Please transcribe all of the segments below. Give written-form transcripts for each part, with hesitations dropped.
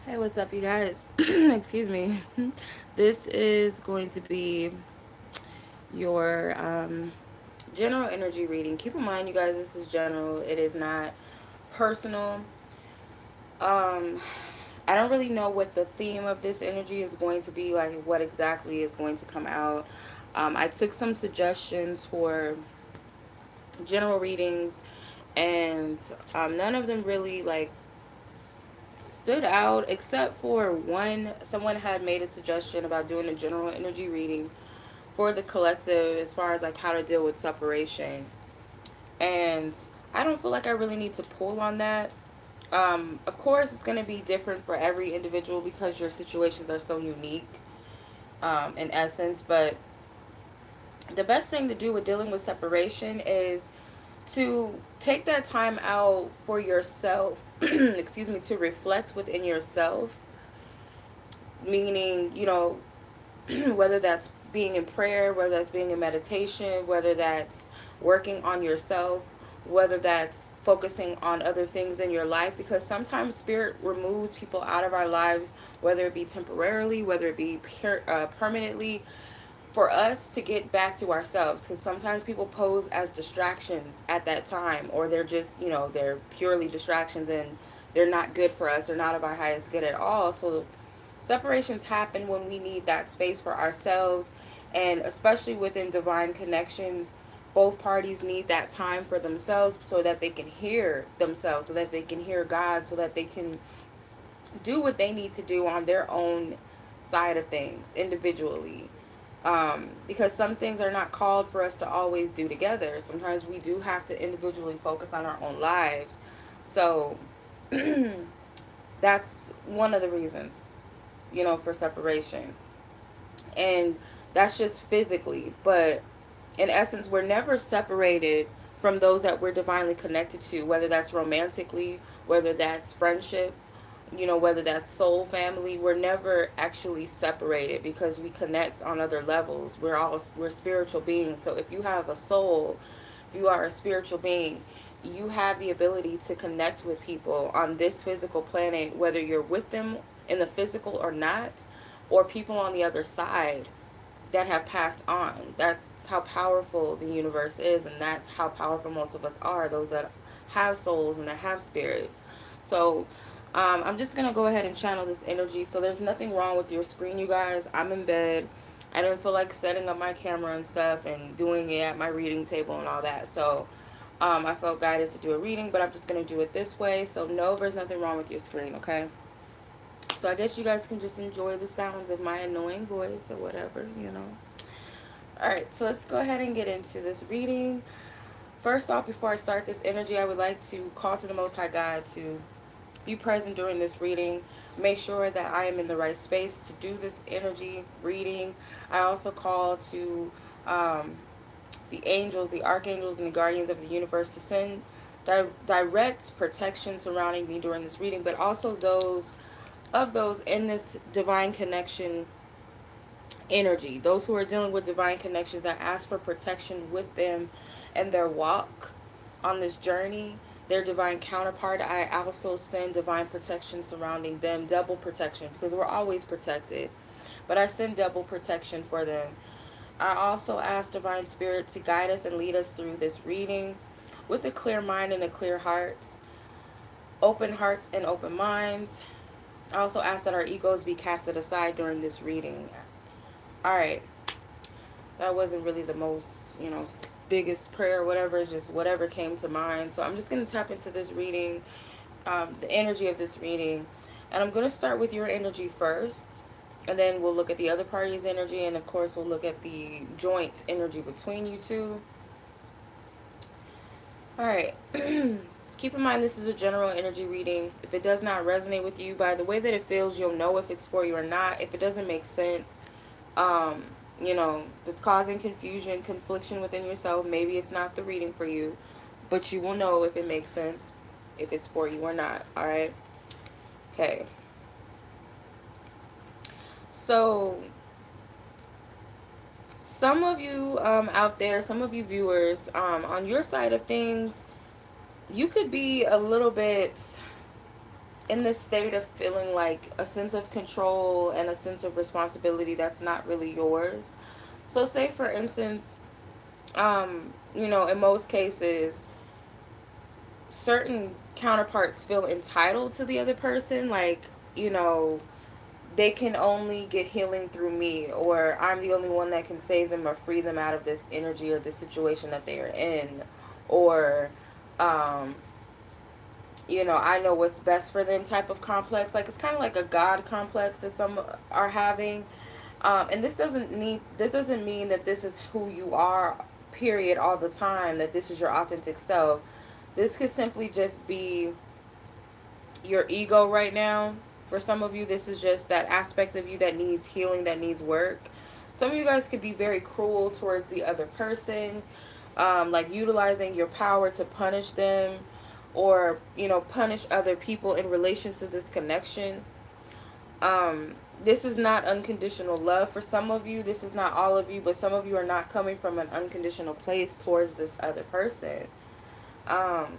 Hey, what's up, you guys? Excuse me. This is going to be your general energy reading. Keep in mind, you guys, this is general. It is not personal. Um, I don't really know what the theme of this energy is going to be, like what exactly is going to come out. I took some suggestions for general readings, and none of them really like stood out except for one. Someone had made a suggestion about doing a general energy reading for the collective as far as like how to deal with separation, and I don't feel like I really need to pull on that. Of course it's going to be different for every individual because your situations are so unique, in essence, but the best thing to do with dealing with separation is to take that time out for yourself. Excuse me, to reflect within yourself, meaning, whether that's being in prayer, whether that's being in meditation, whether that's working on yourself, whether that's focusing on other things in your life, because sometimes spirit removes people out of our lives, whether it be temporarily, whether it be permanently, for us to get back to ourselves, because sometimes people pose as distractions at that time, or they're just, they're purely distractions, and they're not good for us, they're not of our highest good at all. So separations happen when we need that space for ourselves, and especially within divine connections, both parties need that time for themselves so that they can hear themselves, so that they can hear God, so that they can do what they need to do on their own side of things individually. Because some things are not called for us to always do together. Sometimes we do have to individually focus on our own lives. So that's one of the reasons, for separation. And that's just physically. But in essence, we're never separated from those that we're divinely connected to, whether that's romantically, whether that's friendship, whether that's soul family. We're never actually separated because we connect on other levels. We're spiritual beings. So if you have a soul, if you are a spiritual being, you have the ability to connect with people on this physical planet, whether you're with them in the physical or not, or people on the other side that have passed on. That's how powerful the universe is, and that's how powerful most of us are, those that have souls and that have spirits. So I'm just going to go ahead and channel this energy. So there's nothing wrong with your screen, you guys. I'm in bed. I didn't feel like setting up my camera and stuff and doing it at my reading table and all that. So I felt guided to do a reading, but I'm just going to do it this way. So no, there's nothing wrong with your screen, okay? So I guess you guys can just enjoy the sounds of my annoying voice or whatever. Alright, so let's go ahead and get into this reading. First off, before I start this energy, I would like to call to the Most High God to be present during this reading. Make sure that I am in the right space to do this energy reading. I also call to the angels, the archangels, and the guardians of the universe to send direct protection surrounding me during this reading, but also those in this divine connection energy. Those who are dealing with divine connections, I ask for protection with them and their walk on this journey. Their divine counterpart, I also send divine protection surrounding them, double protection, because we're always protected. But I send double protection for them. I also ask divine spirit to guide us and lead us through this reading with a clear mind and a clear hearts and open minds. I also ask that our egos be casted aside during this reading. Alright, that wasn't really the most, biggest prayer or whatever. It's just whatever came to mind. So I'm just going to tap into this reading, the energy of this reading. And I'm going to start with your energy first. And then we'll look at the other party's energy. And of course, we'll look at the joint energy between you two. Alright. Keep in mind, this is a general energy reading. If it does not resonate with you, by the way that it feels, you'll know if it's for you or not. If it doesn't make sense, if it's causing confusion, confliction within yourself, maybe it's not the reading for you, but you will know if it makes sense, if it's for you or not. All right. Okay. So some of you out there, some of you viewers, on your side of things, you could be a little bit in this state of feeling like a sense of control and a sense of responsibility that's not really yours. So say for instance, in most cases, certain counterparts feel entitled to the other person, like, you know, they can only get healing through me, or I'm the only one that can save them or free them out of this energy or this situation that they are in, or um I know what's best for them type of complex. Like, it's kind of like a God complex that some are having. And this doesn't mean that this is who you are, period, all the time, that this is your authentic self. This could simply just be your ego right now. For some of you, this is just that aspect of you that needs healing, that needs work. Some of you guys could be very cruel towards the other person, like utilizing your power to punish them, or punish other people in relation to this connection. This is not unconditional love for some of you. This is not all of you, but some of you are not coming from an unconditional place towards this other person. um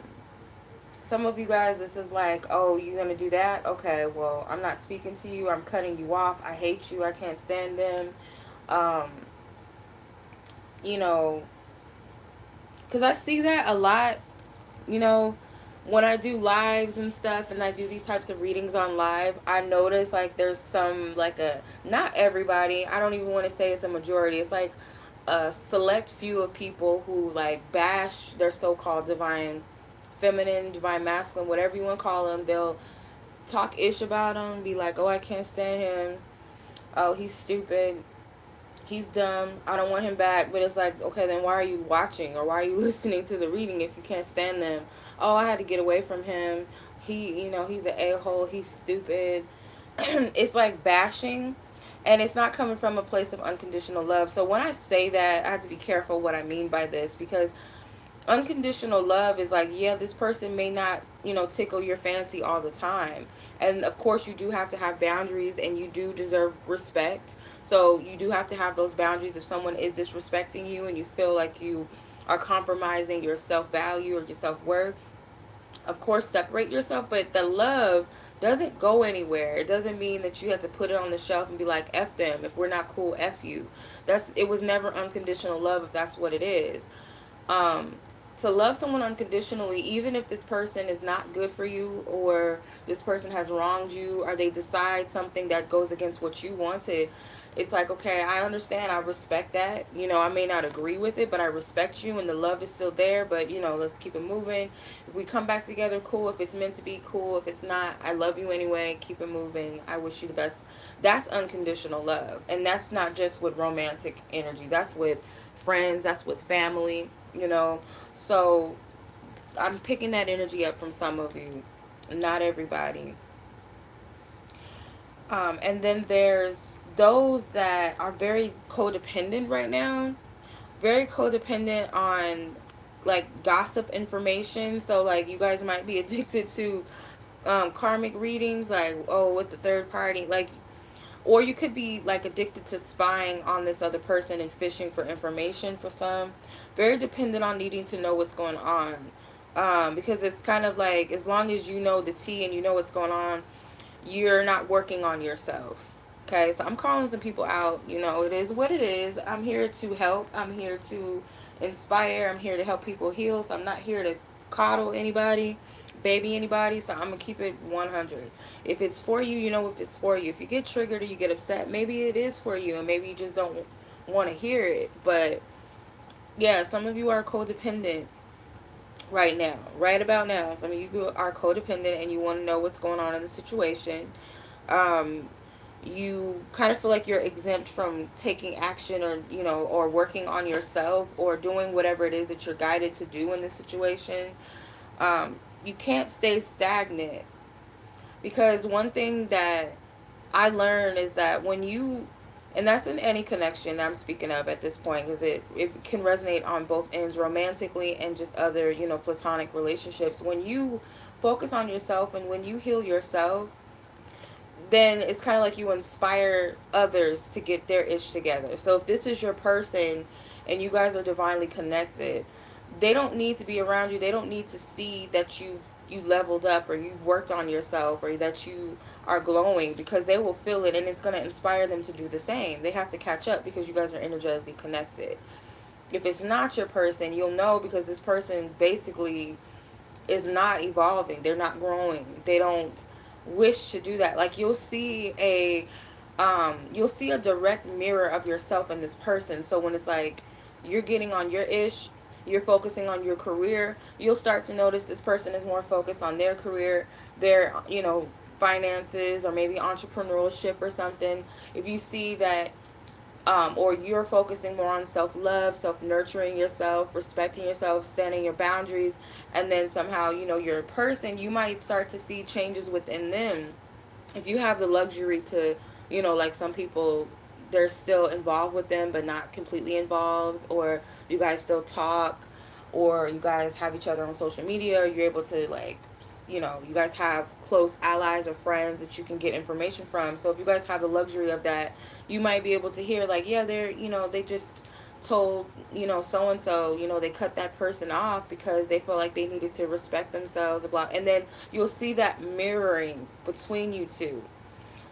some of you guys, this is like, oh, you're gonna do that? Okay, well, I'm not speaking to you. I'm cutting you off. I hate you. I can't stand them. um you know because I see that a lot. you know when I do lives and stuff, and I do these types of readings on live, I notice like there's some, like, a, not everybody, I don't even want to say it's a majority, it's like a select few of people who like bash their so-called divine feminine, divine masculine, whatever you want to call them. They'll talk ish about him, be like, oh, I can't stand him, oh, he's stupid, he's dumb, I don't want him back. But it's like, okay, then why are you watching, or why are you listening to the reading if you can't stand them? Oh, I had to get away from him, he's an a-hole, he's stupid. It's like bashing, and it's not coming from a place of unconditional love. So when I say that, I have to be careful what I mean by this, because unconditional love is like, yeah, this person may not, tickle your fancy all the time. And of course, you do have to have boundaries, and you do deserve respect. So you do have to have those boundaries. If someone is disrespecting you and you feel like you are compromising your self-value or your self-worth, of course, separate yourself. But the love doesn't go anywhere. It doesn't mean that you have to put it on the shelf and be like, F them. If we're not cool, F you. It was never unconditional love if that's what it is. um to love someone unconditionally, even if this person is not good for you, or this person has wronged you, or they decide something that goes against what you wanted, it's like, okay, I understand, I respect that. I may not agree with it, but I respect you, and the love is still there. But let's keep it moving. If we come back together, cool. If it's meant to be, cool. If it's not, I love you anyway, keep it moving, I wish you the best. That's unconditional love. And that's not just with romantic energy, that's with friends, that's with family. So I'm picking that energy up from some of you, not everybody. And then there's those that are very codependent right now, very codependent on like gossip information. So like, you guys might be addicted to karmic readings, like, oh, with the third party, like, or you could be like addicted to spying on this other person and fishing for information. For some, very dependent on needing to know what's going on, because it's kind of like, as long as you know the tea and you know what's going on, you're not working on yourself. Okay, so I'm calling some people out. It is what it is. I'm here to help. I'm here to inspire. I'm here to help people heal. So I'm not here to coddle anybody, baby anybody. So I'm gonna keep it 100. If it's for you, if it's for you. If you get triggered or you get upset, maybe it is for you, and maybe you just don't want to hear it. But yeah, some of you are codependent right now, right about now. Some of you are codependent, and you want to know what's going on in the situation. um you kind of feel like you're exempt from taking action, or or working on yourself, or doing whatever it is that you're guided to do in this situation. You can't stay stagnant, because one thing that I learned is that when you, and that's in any connection that I'm speaking of at this point, because it can resonate on both ends, romantically and just other, platonic relationships. When you focus on yourself and when you heal yourself, then it's kind of like you inspire others to get their ish together. So if this is your person and you guys are divinely connected, they don't need to be around you. They don't need to see that you've you leveled up, or you've worked on yourself, or that you are glowing, because they will feel it and it's going to inspire them to do the same. They have to catch up because you guys are energetically connected. If it's not your person, you'll know because this person basically is not evolving. They're not growing. They don't wish to do that. Like you'll see a direct mirror of yourself in this person. So when it's like you're getting on your ish, you're focusing on your career, you'll start to notice this person is more focused on their career, their, finances, or maybe entrepreneurship or something. If you see that, or you're focusing more on self-love, self-nurturing yourself, respecting yourself, setting your boundaries, and then somehow, you're a person, you might start to see changes within them. If you have the luxury to, like some people, they're still involved with them but not completely involved, or you guys still talk, or you guys have each other on social media, or you're able to, like, you guys have close allies or friends that you can get information from. So if you guys have the luxury of that, you might be able to hear, like, yeah, they're, they just told, so and so, they cut that person off because they feel like they needed to respect themselves, blah. And then you'll see that mirroring between you two.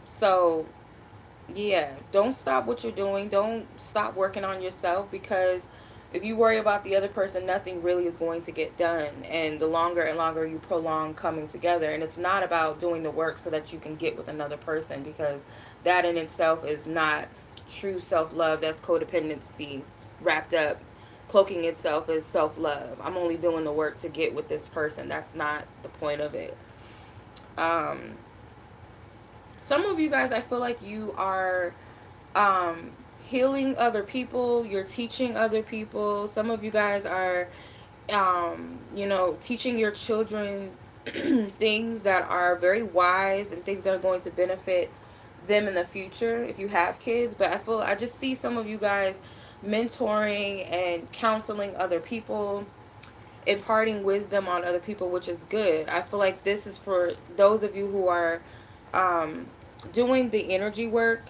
So yeah, don't stop what you're doing. Don't stop working on yourself, because if you worry about the other person, nothing really is going to get done. And the longer and longer you prolong coming together, and it's not about doing the work so that you can get with another person, because that in itself is not true self-love. That's codependency wrapped up, cloaking itself as self-love. I'm only doing the work to get with this person. That's not the point of it. Um, some of you guys, I feel like you are healing other people. You're teaching other people. Some of you guys are, teaching your children things that are very wise and things that are going to benefit them in the future if you have kids. But I just see some of you guys mentoring and counseling other people, imparting wisdom on other people, which is good. I feel like this is for those of you who are um, doing the energy work.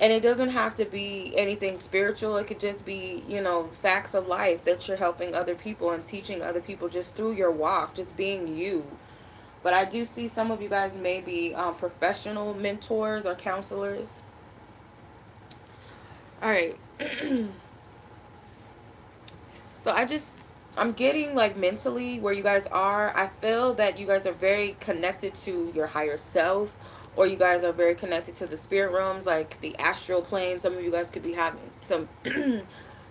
And it doesn't have to be anything spiritual. It could just be, facts of life that you're helping other people and teaching other people just through your walk, just being you. But I do see some of you guys may be professional mentors or counselors. All right. So I'm getting, like, mentally where you guys are. I feel that you guys are very connected to your higher self, or you guys are very connected to the spirit realms, like the astral plane. Some of you guys could be having some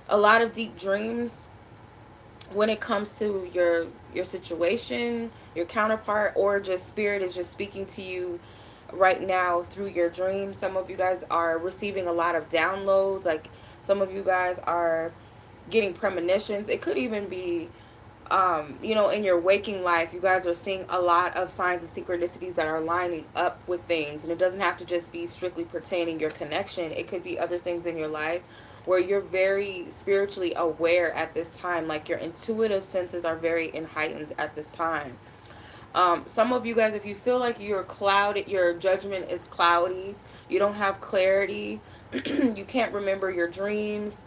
a lot of deep dreams when it comes to your situation, your counterpart, or just spirit is just speaking to you right now through your dreams. Some of you guys are receiving a lot of downloads. Like, some of you guys are getting premonitions. It could even be, in your waking life, you guys are seeing a lot of signs and synchronicities that are lining up with things. And it doesn't have to just be strictly pertaining your connection. It could be other things in your life where you're very spiritually aware at this time. Like, your intuitive senses are very heightened at this time. Some of you guys, if you feel like you're clouded, your judgment is cloudy, you don't have clarity, you can't remember your dreams,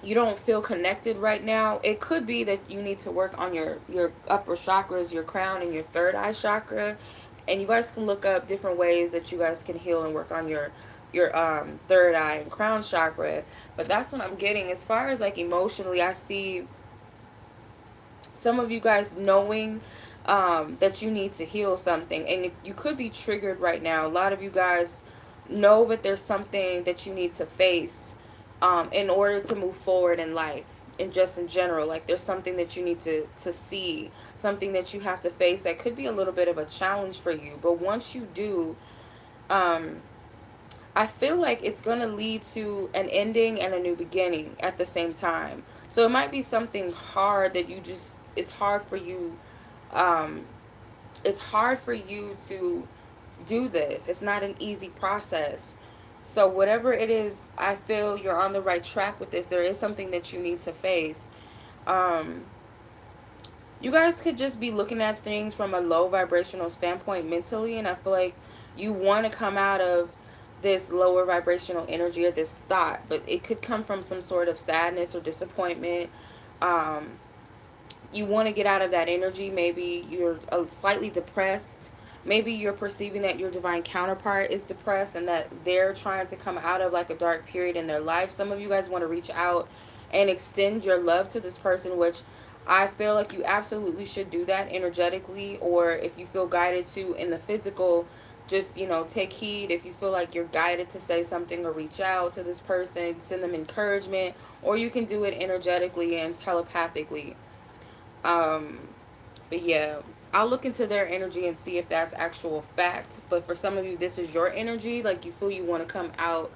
you don't feel connected right now, it could be that you need to work on your upper chakras, your crown and your third eye chakra. And you guys can look up different ways that you guys can heal and work on your third eye and crown chakra. But that's what I'm getting. As far as, like, emotionally, I see some of you guys knowing that you need to heal something, and you could be triggered right now. A lot of you guys know that there's something that you need to face in order to move forward in life, and just in general. Like, there's something that you need to see, something that you have to face that could be a little bit of a challenge for you. But once you do, I feel like it's going to lead to an ending and a new beginning at the same time. So it might be something hard that it's hard for you, um, it's hard for you to do this. It's not an easy process. So whatever it is, I feel you're on the right track with this. There is something that you need to face. Um, you guys could just be looking at things from a low vibrational standpoint mentally, and I feel like you want to come out of this lower vibrational energy or this thought, but it could come from some sort of sadness or disappointment. Um, you want to get out of that energy. Maybe you're slightly depressed. Maybe you're perceiving that your divine counterpart is depressed and that they're trying to come out of like a dark period in their life. Some of you guys want to reach out and extend your love to this person, which I feel like you absolutely should do that energetically, or if you feel guided to in the physical, just, take heed. If you feel like you're guided to say something or reach out to this person, send them encouragement, or you can do it energetically and telepathically. um but yeah, I'll look into their energy and see if that's actual fact. But for some of you, this is your energy. Like, you feel you want to come out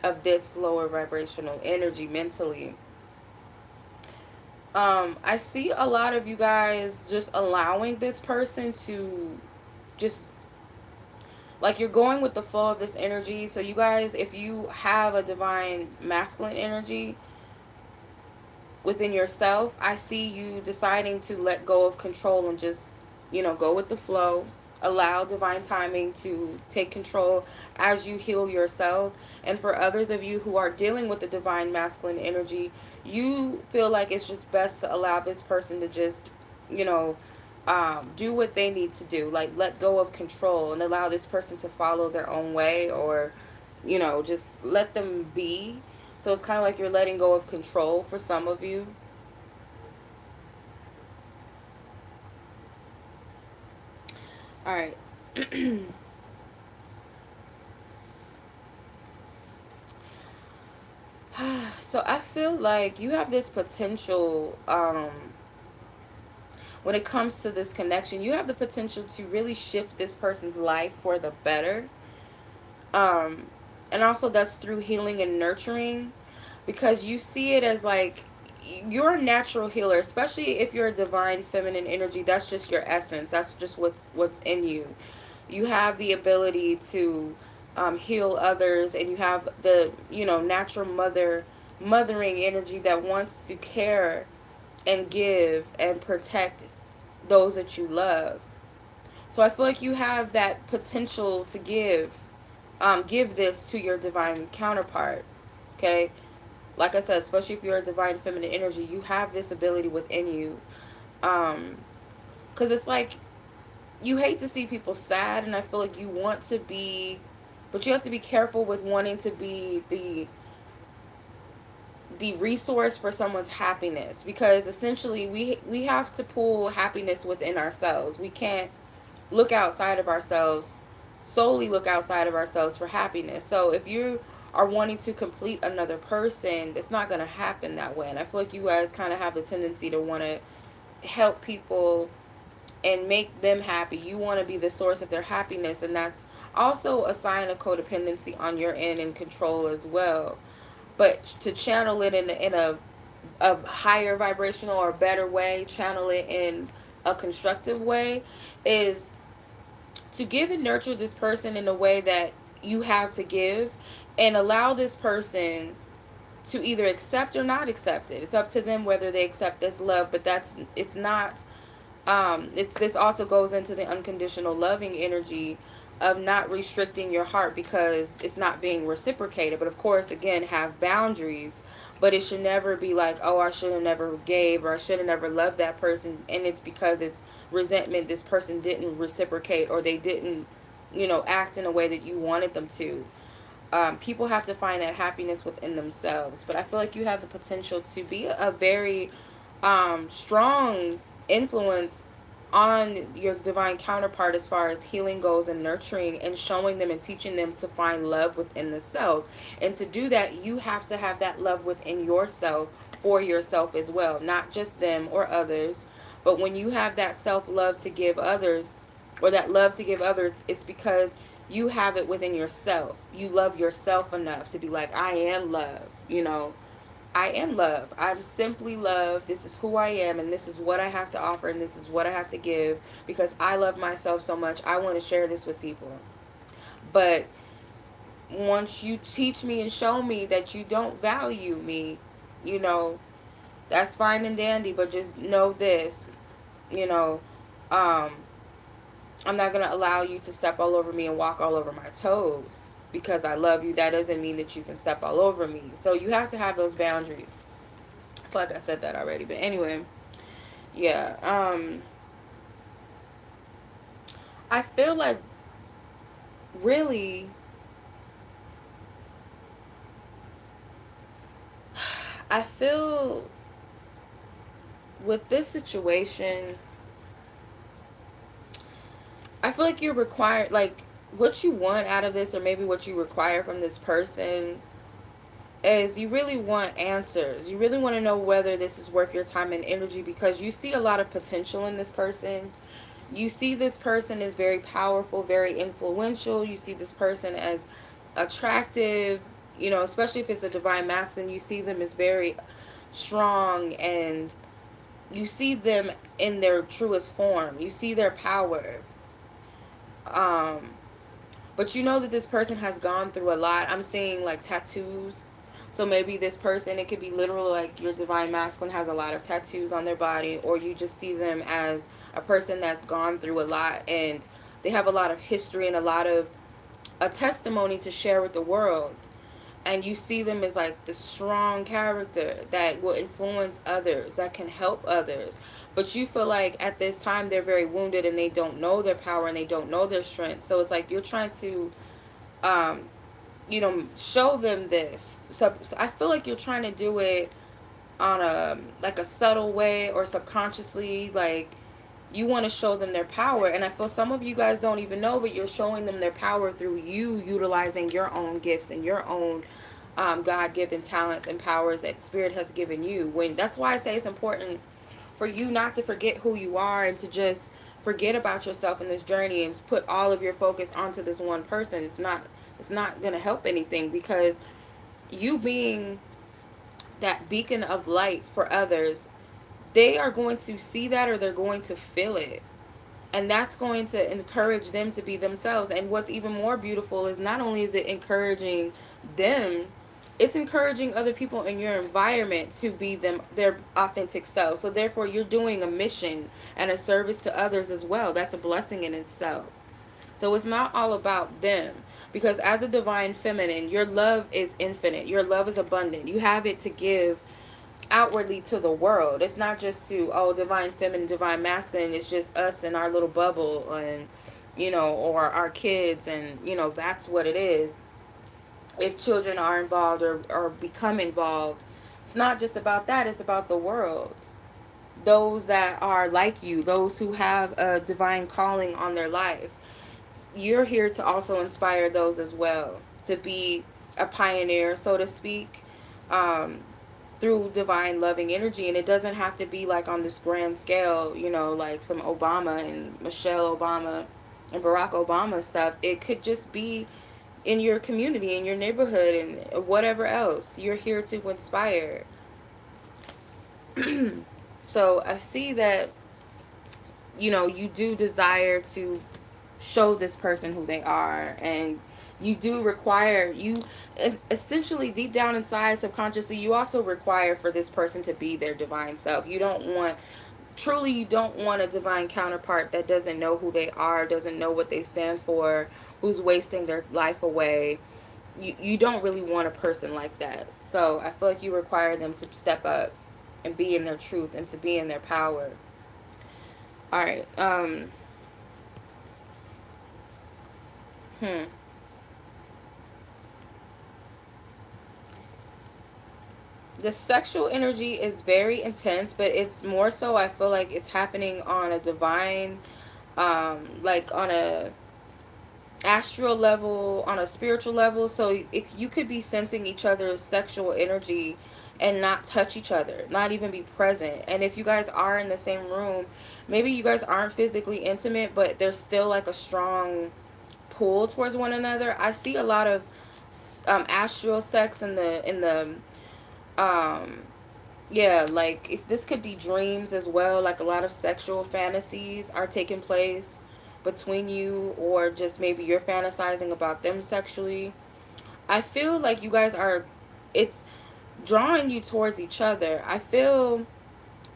of this lower vibrational energy mentally. I see a lot of you guys just allowing this person to just, like, you're going with the flow of this energy. So you guys, if you have a divine masculine energy within yourself, I see you deciding to let go of control and just, go with the flow. Allow divine timing to take control as you heal yourself. And for others of you who are dealing with the divine masculine energy, you feel like it's just best to allow this person to just, you know, do what they need to do. Like, let go of control and allow this person to follow their own way, or, just let them be. So it's kind of like you're letting go of control for some of you. All right. So I feel like you have this potential, when it comes to this connection, you have the potential to really shift this person's life for the better. Um, and also that's through healing and nurturing, because you see it as like you're a natural healer, especially if you're a divine feminine energy. That's just your essence. That's just what's in you. You have the ability to heal others, and you have the, natural mothering energy that wants to care and give and protect those that you love. So I feel like you have that potential to give this to your divine counterpart. Okay, like I said, especially if you're a divine feminine energy, you have this ability within you. Because it's like, you hate to see people sad, and I feel like you want to be, but you have to be careful with wanting to be the resource for someone's happiness, because essentially we have to pull happiness within ourselves. We can't look outside of ourselves, solely look outside of ourselves for happiness. So if you are wanting to complete another person, it's not going to happen that way. And I feel like you guys kind of have the tendency to want to help people and make them happy. You want to be the source of their happiness, and that's also a sign of codependency on your end and control as well. But to channel it in a higher vibrational or better way, channel it in a constructive way, is to give and nurture this person in a way that you have to give, and allow this person to either accept or not accept it. It's up to them whether they accept this love, but it's not, it's, this also goes into the unconditional loving energy of not restricting your heart because it's not being reciprocated. But of course, again, have boundaries. But it should never be like, oh, I should have never gave, or I should have never loved that person, and it's because it's resentment. This person didn't reciprocate, or they didn't, act in a way that you wanted them to. People have to find that happiness within themselves. But I feel like you have the potential to be a very strong influence on your divine counterpart as far as healing goes, and nurturing and showing them and teaching them to find love within the self. And to do that, you have to have that love within yourself for yourself as well, not just them or others. But when you have that self-love to give others, or that love to give others, it's because you have it within yourself. You love yourself enough to be like, I am love, I am love. I'm simply love. This is who I am, and this is what I have to offer, and this is what I have to give, because I love myself so much. I want to share this with people. But once you teach me and show me that you don't value me, you know, that's fine and dandy, but just know this, you know, um, I'm not going to allow you to step all over me and walk all over my toes. Because I love you, that doesn't mean that you can step all over me. So you have to have those boundaries. I feel like I said that already. But anyway, Yeah. I feel like really I feel with this situation, I feel like you're required, like, what you want out of this, or maybe what you require from this person, is you really want answers. You really want to know whether this is worth your time and energy, because you see a lot of potential in this person. You see this person is very powerful, very influential. You see this person as attractive, especially if it's a divine masculine. You see them as very strong, and you see them in their truest form. You see their power. Um, but you know that this person has gone through a lot. I'm seeing like tattoos. So maybe this person, it could be literal, like your divine masculine has a lot of tattoos on their body, or you just see them as a person that's gone through a lot, and they have a lot of history and a testimony to share with the world. And you see them as like the strong character that will influence others, that can help others. But you feel like at this time they're very wounded, and they don't know their power, and they don't know their strength. So it's like you're trying to um show them this. So I feel like you're trying to do it on a subtle way, or subconsciously, like you want to show them their power. And I feel some of you guys don't even know, but you're showing them their power through you utilizing your own gifts and your own God-given talents and powers that spirit has given you. When That's why I say it's important for you not to forget who you are, and to just forget about yourself in this journey, and put all of your focus onto this one person. It's not going to help anything, because you being that beacon of light for others, they are going to see that, or they're going to feel it. And that's going to encourage them to be themselves. And what's even more beautiful is, not only is it encouraging them, it's encouraging other people in your environment to be their authentic self. So therefore you're doing a mission and a service to others as well. That's a blessing in itself. So it's not all about them, because as a divine feminine, your love is infinite. Your love is abundant. You have it to give outwardly to the world. It's not just to, oh, divine feminine, divine masculine. It's just us in our little bubble, and or our kids, and that's what it is. If children are involved, or become involved, it's not just about that. It's about the world. Those that are like you, those who have a divine calling on their life, you're here to also inspire those as well, to be a pioneer, so to speak, um, through divine loving energy. And it doesn't have to be like on this grand scale, like some Obama and Michelle Obama and Barack Obama stuff. It could just be in your community, in your neighborhood, and whatever else. You're here to inspire. So I see that you do desire to show this person who they are, and you do require, essentially deep down inside, subconsciously, you also require for this person to be their divine self. You don't want a divine counterpart that doesn't know who they are, doesn't know what they stand for, who's wasting their life away. You don't really want a person like that. So I feel like you require them to step up and be in their truth, and to be in their power. All right. Hmm. The sexual energy is very intense, but it's more so, I feel like it's happening on a divine, like on a astral level, on a spiritual level. So if you could be sensing each other's sexual energy and not touch each other, not even be present. And if you guys are in the same room, maybe you guys aren't physically intimate, but there's still like a strong pull towards one another. I see a lot of astral sex in the um yeah, like this could be dreams as well. Like a lot of sexual fantasies are taking place between you, or just maybe you're fantasizing about them sexually. I feel like you guys are, it's drawing you towards each other. I feel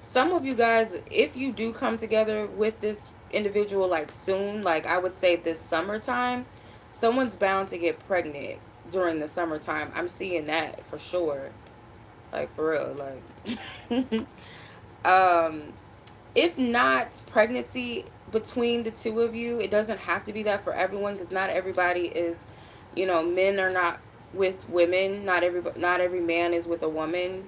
some of you guys, if you do come together with this individual like soon, like I would say this summertime, someone's bound to get pregnant during the summertime. I'm seeing that for sure. Like for real, like um If not pregnancy between the two of you, it doesn't have to be that for everyone, because not everybody is, men are not with women. Not every man is with a woman,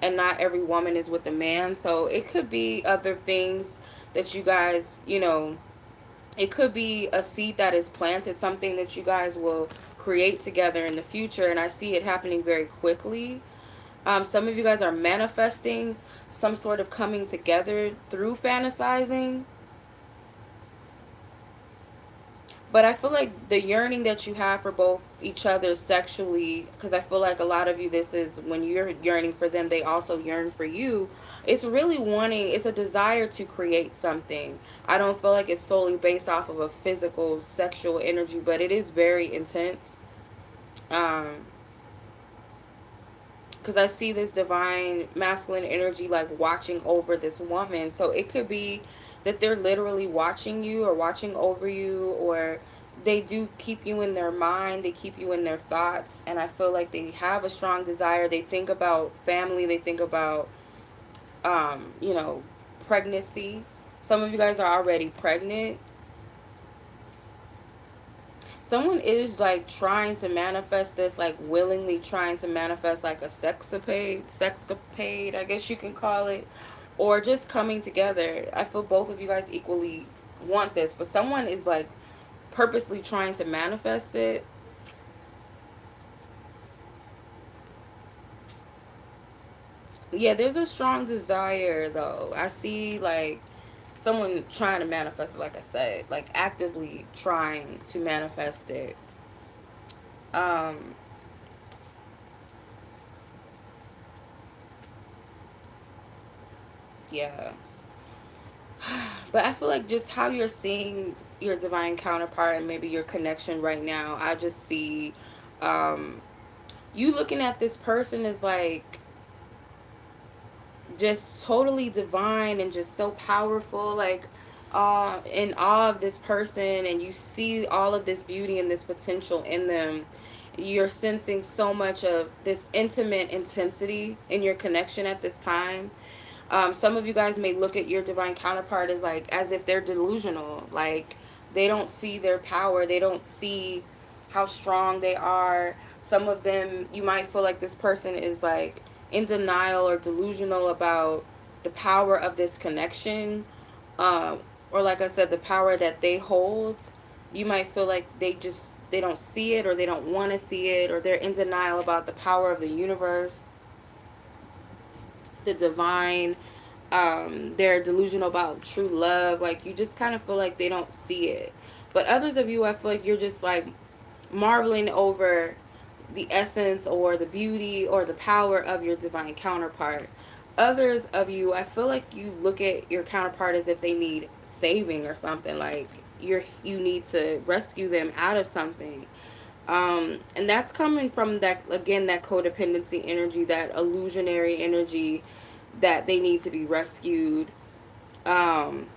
and not every woman is with a man. So it could be other things that you guys, it could be a seed that is planted, something that you guys will create together in the future. And I see it happening very quickly. Some of you guys are manifesting some sort of coming together through fantasizing. But I feel like the yearning that you have for both each other sexually, because I feel like a lot of you, this is when you're yearning for them, they also yearn for you. It's really wanting, it's a desire to create something. I don't feel like it's solely based off of a physical, sexual energy, but it is very intense. Um, because I see this divine masculine energy like watching over this woman. So it could be that they're literally watching you or watching over you, or they do keep you in their mind, they keep you in their thoughts. And I feel like they have a strong desire. They think about family, they think about, you know, pregnancy. Some of you guys are already pregnant. Someone is like trying to manifest this, like willingly trying to manifest like a sexcapade, I guess you can call it, or just coming together. I feel both of you guys equally want this, but someone is like purposely trying to manifest it. Yeah, there's a strong desire though. I see like someone trying to manifest it, like I said, like actively trying to manifest it. Um yeah. But I feel like just how you're seeing your divine counterpart and maybe your connection right now, I just see um, you looking at this person as like just totally divine and just so powerful, like in awe of this person, and you see all of this beauty and this potential in them. You're sensing so much of this intimate intensity in your connection at this time. Some of you guys may look at your divine counterpart as like as if they're delusional, like they don't see their power, they don't see how strong they are. Some of them, you might feel like this person is like in denial or delusional about the power of this connection, um, or like I said, the power that they hold. You might feel like they don't see it, or they don't want to see it, or they're in denial about the power of the universe, the divine. They're delusional about true love. Like you just kind of feel like they don't see it. But others of you, I feel like you're just like marveling over the essence or the beauty or the power of your divine counterpart. Others of you, I feel like you look at your counterpart as if they need saving or something, like you need to rescue them out of something. And that's coming from that, again, that codependency energy, that illusionary energy, that they need to be rescued. Um,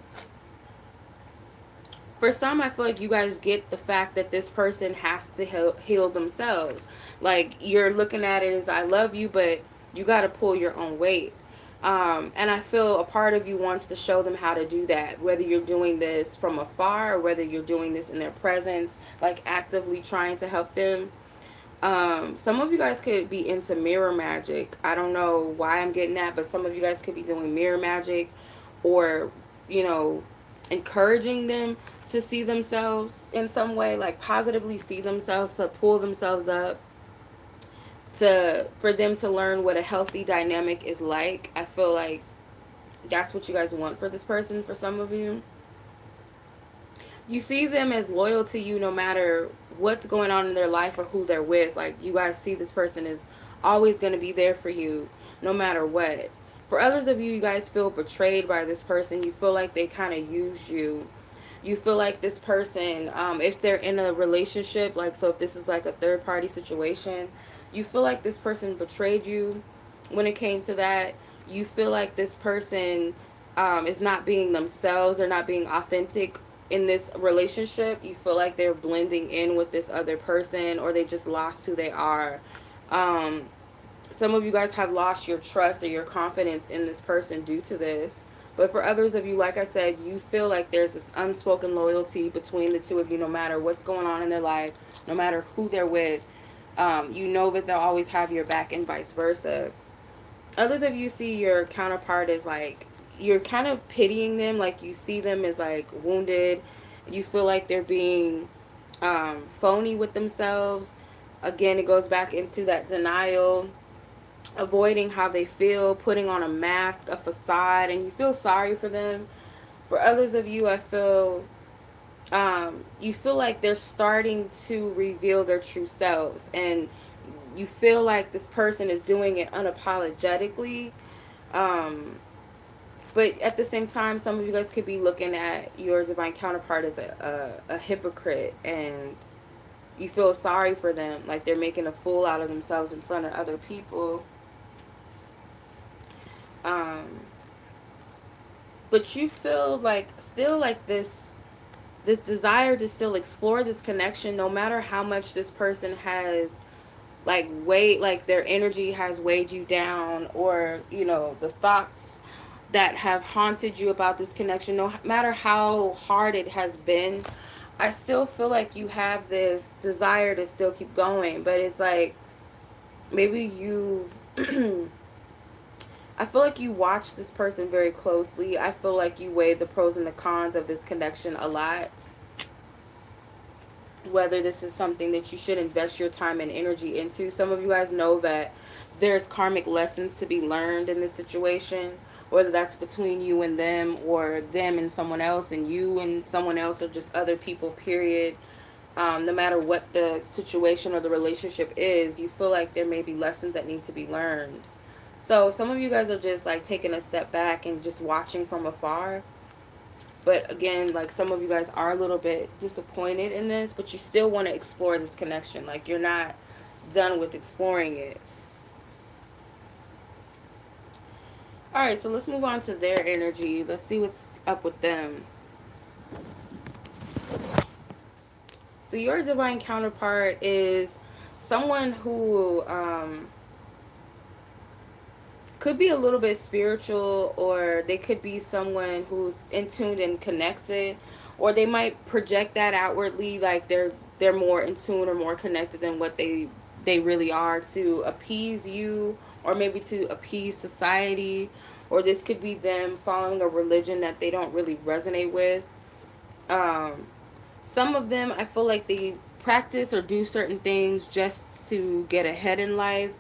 for some, I feel like you guys get the fact that this person has to heal themselves. Like you're looking at it as I love you, but you got to pull your own weight. And I feel a part of you wants to show them how to do that, whether you're doing this from afar or whether you're doing this in their presence, like actively trying to help them. Some of you guys could be into mirror magic. I don't know why I'm getting that, but some of you guys could be doing mirror magic, or, you know, encouraging them to see themselves in some way, like positively see themselves, to pull themselves up, to for them to learn what a healthy dynamic is like. I feel like that's what you guys want for this person. For some of you, you see them as loyal to you no matter what's going on in their life or who they're with. Like you guys see this person is always going to be there for you no matter what. For others of you, you guys feel betrayed by this person. You feel like they kind of used you. You feel like this person, if they're in a relationship, like, so if this is like a third party situation, you feel like this person betrayed you when it came to that. You feel like this person is not being themselves, or not being authentic in this relationship. You feel like they're blending in with this other person, or they just lost who they are. Um, some of you guys have lost your trust or your confidence in this person due to this. But for others of you, like I said, you feel like there's this unspoken loyalty between the two of you, no matter what's going on in their life, no matter who they're with. You know that they'll always have your back and vice versa. Others of you see your counterpart as like, you're kind of pitying them, like you see them as like wounded. You feel like they're being phony with themselves. Again, it goes back into that denial, avoiding how they feel, putting on a mask, a facade, and you feel sorry for them. For others of you, I feel you feel like they're starting to reveal their true selves, and you feel like this person is doing it unapologetically. Um, but at the same time, some of you guys could be looking at your divine counterpart as a hypocrite, and you feel sorry for them, like they're making a fool out of themselves in front of other people. Um, but you feel like still like this desire to still explore this connection, no matter how much this person has like weighed, like their energy has weighed you down, or you know, the thoughts that have haunted you about this connection, no matter how hard it has been. I still feel like you have this desire to still keep going, but it's like maybe you've I feel like you watch this person very closely. I feel like you weigh the pros and the cons of this connection a lot. Whether this is something that you should invest your time and energy into. Some of you guys know that there's karmic lessons to be learned in this situation, whether that's between you and them, or them and someone else, and you and someone else, or just other people, period. No matter what the situation or the relationship is, you feel like there may be lessons that need to be learned. So some of you guys are just like taking a step back and just watching from afar. But again, like some of you guys are a little bit disappointed in this, but you still want to explore this connection. Like you're not done with exploring it. All right, so let's move on to their energy. Let's see what's up with them. So your divine counterpart is someone who could be a little bit spiritual, or they could be someone who's in tuned and connected, or they might project that outwardly, like they're more in tune or more connected than what they really are, to appease you, or maybe to appease society. Or this could be them following a religion that they don't really resonate with. um some of them, I feel like they practice or do certain things just to get ahead in life.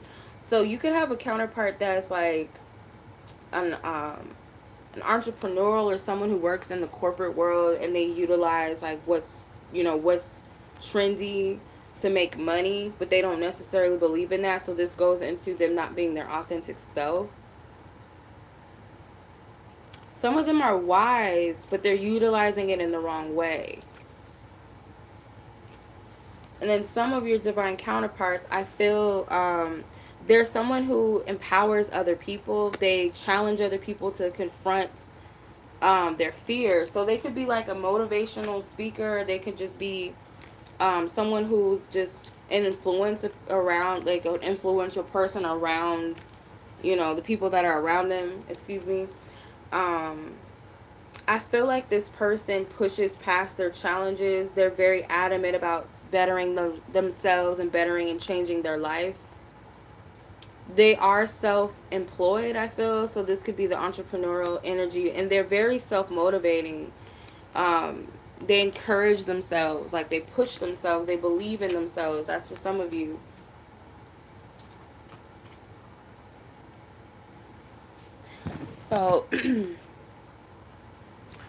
So you could have a counterpart that's like an entrepreneurial, or someone who works in the corporate world, and they utilize like what's trendy to make money, but they don't necessarily believe in that. So this goes into them not being their authentic self. Some of them are wise, but they're utilizing it in the wrong way. And then some of your divine counterparts, I feel there's someone who empowers other people. They challenge other people to confront their fears. So they could be like a motivational speaker. They could just be someone who's just an influence around, like an influential person around, you know, the people that are around them. Excuse me. Um, I feel like this person pushes past their challenges. They're very adamant about bettering themselves and bettering and changing their life. They are self-employed, I feel, so this could be the entrepreneurial energy, and they're very self-motivating. Um, they encourage themselves, like they push themselves, they believe in themselves. That's for some of you. So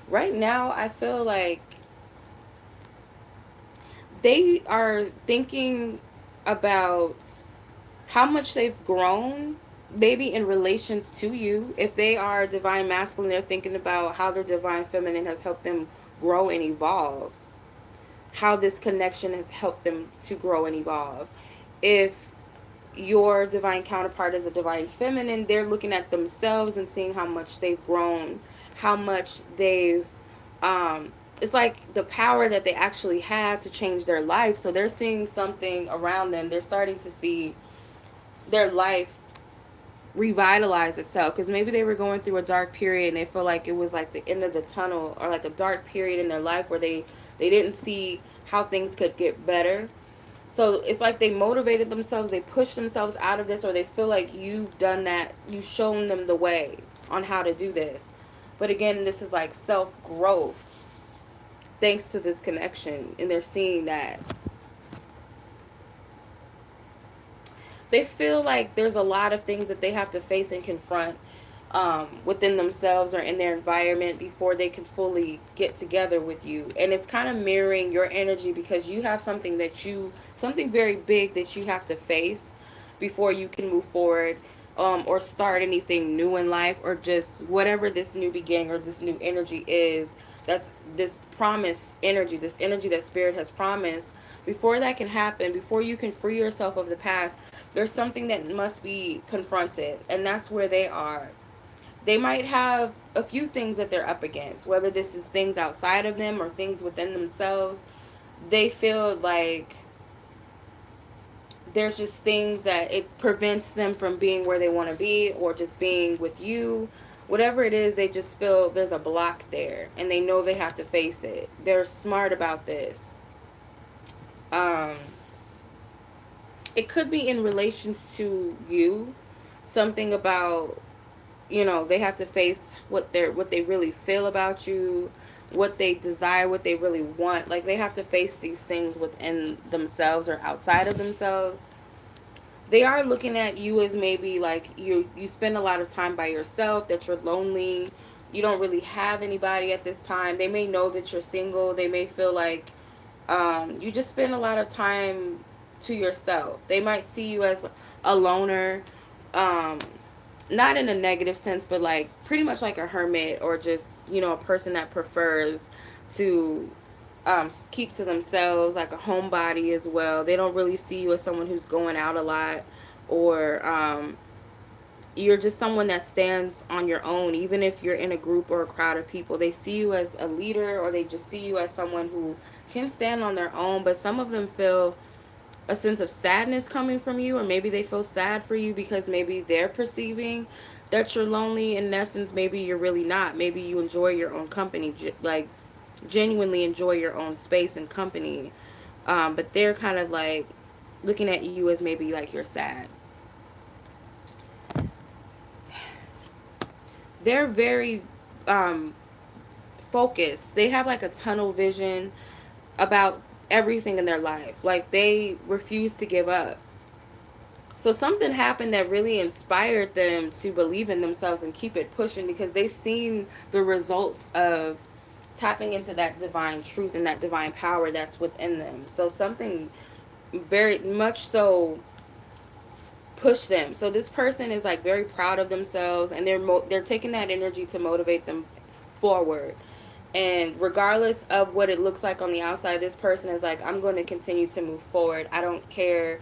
right now, I feel like they are thinking about how much they've grown, maybe in relations to you. If they are divine masculine, they're thinking about how their divine feminine has helped them grow and evolve, how this connection has helped them to grow and evolve. If your divine counterpart is a divine feminine, they're looking at themselves and seeing how much they've grown, how much they've it's like the power that they actually have to change their life. So they're seeing something around them. They're starting to see their life revitalize itself, because maybe they were going through a dark period and they feel like it was like the end of the tunnel, or like a dark period in their life where they didn't see how things could get better. So it's like they motivated themselves, they pushed themselves out of this, or they feel like you've done that, you've shown them the way on how to do this. But again, this is like self growth thanks to this connection, and they're seeing that. They feel like there's a lot of things that they have to face and confront within themselves or in their environment before they can fully get together with you. And it's kind of mirroring your energy, because you have something very big that you have to face before you can move forward, or start anything new in life, or just whatever this new beginning or this new energy is. That's this promise energy, this energy that spirit has promised. Before that can happen, before you can free yourself of the past, there's something that must be confronted, and that's where they are. They might have a few things that they're up against, whether this is things outside of them or things within themselves. They feel like there's just things that it prevents them from being where they want to be, or just being with you. Whatever it is, they just feel there's a block there, and they know they have to face it. They're smart about this. Um, it could be in relations to you, something about, they have to face what they really feel about you, what they desire, what they really want. Like, they have to face these things within themselves or outside of themselves. They are looking at you as maybe like you spend a lot of time by yourself, that you're lonely, you don't really have anybody at this time. They may know that you're single. They may feel like you just spend a lot of time to yourself. They might see you as a loner, um, not in a negative sense, but like pretty much like a hermit, or just, a person that prefers to keep to themselves, like a homebody as well. They don't really see you as someone who's going out a lot, or you're just someone that stands on your own. Even if you're in a group or a crowd of people, they see you as a leader, or they just see you as someone who can stand on their own. But some of them feel a sense of sadness coming from you, or maybe they feel sad for you because maybe they're perceiving that you're lonely. In essence, maybe you're really not. Maybe you enjoy your own company, like genuinely enjoy your own space and company. But they're kind of like looking at you as maybe like you're sad. They're very um, focused. They have like a tunnel vision about everything in their life. Like, they refuse to give up. So something happened that really inspired them to believe in themselves and keep it pushing, because they've seen the results of tapping into that divine truth and that divine power that's within them. So something very much so pushed them. So this person is like very proud of themselves, and they're taking that energy to motivate them forward. And regardless of what it looks like on the outside, this person is like, I'm going to continue to move forward. I don't care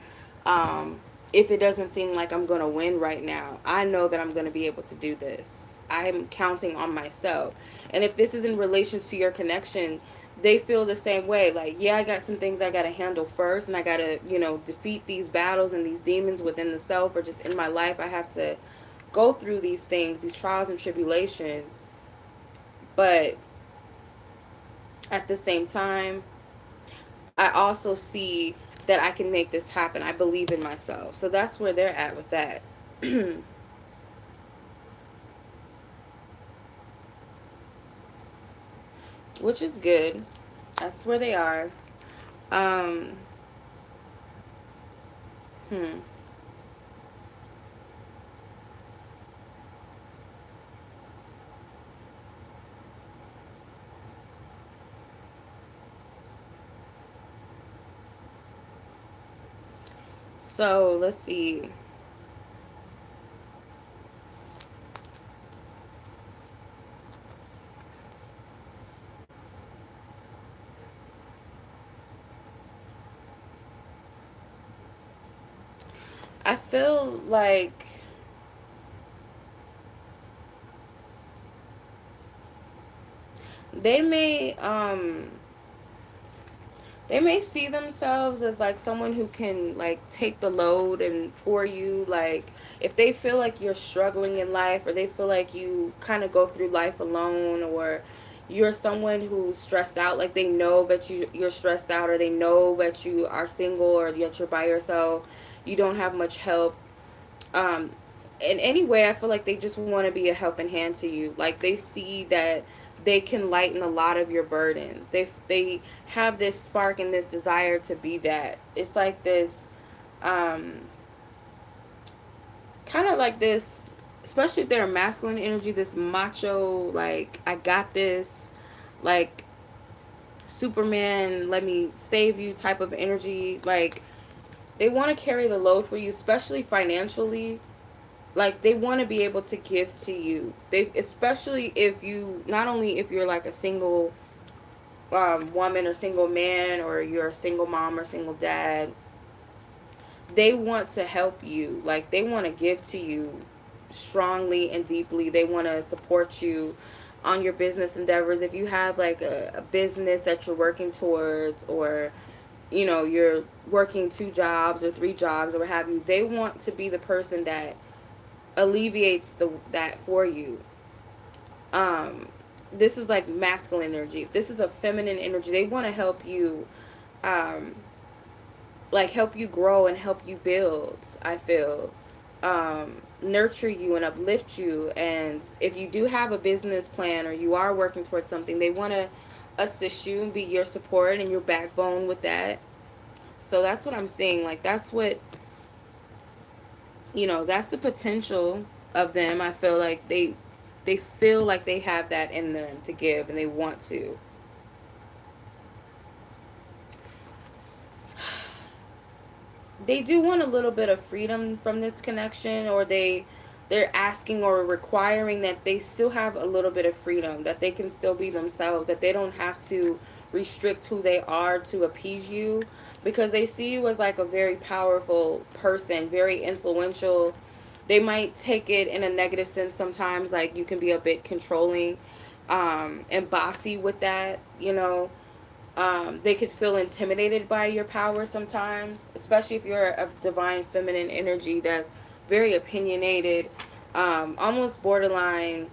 if it doesn't seem like I'm going to win right now. I know that I'm going to be able to do this. I'm counting on myself. And if this is in relation to your connection, they feel the same way. Like, yeah, I got some things I got to handle first, and I got to, defeat these battles and these demons within the self, or just in my life. I have to go through these things, these trials and tribulations. But at the same time, I also see that I can make this happen. I believe in myself. So that's where they're at with that. Which is good. That's where they are. Um, hmm. So let's see. I feel like they may They may see themselves as like someone who can like take the load and for you, like if they feel like you're struggling in life, or they feel like you kind of go through life alone, or you're someone who's stressed out, like they know that you're stressed out, or they know that you are single, or that you're by yourself, you don't have much help, um in any way. I feel like they just want to be a helping hand to you. Like they see that they can lighten a lot of your burdens. They have this spark and this desire to be that. It's like this, um kind of like this, especially if they're a masculine energy, this macho, like I got this, like Superman, let me save you type of energy. Like they want to carry the load for you, especially financially. Like they want to be able to give to you. They, especially if you, not only if you're like a single woman or single man, or you're a single mom or single dad, they want to help you. Like they want to give to you strongly and deeply. They want to support you on your business endeavors. If you have like a business that you're working towards, or you're working 2 jobs or 3 jobs or what have you, they want to be the person that alleviates that for you. um this is like masculine energy. If this is a feminine energy, they want to help you, um like help you grow and help you build, I feel, nurture you and uplift you. And if you do have a business plan, or you are working towards something, they want to assist you and be your support and your backbone with that. So that's what I'm seeing. Like that's the potential of them. I feel like they feel like they have that in them to give, and they want to. They do want a little bit of freedom from this connection, or they're asking or requiring that they still have a little bit of freedom, that they can still be themselves, that they don't have to restrict who they are to appease you, because they see you as like a very powerful person, very influential. They might take it in a negative sense sometimes, like you can be a bit controlling, and bossy with that, they could feel intimidated by your power sometimes, especially if you're a divine feminine energy that's very opinionated, almost borderline,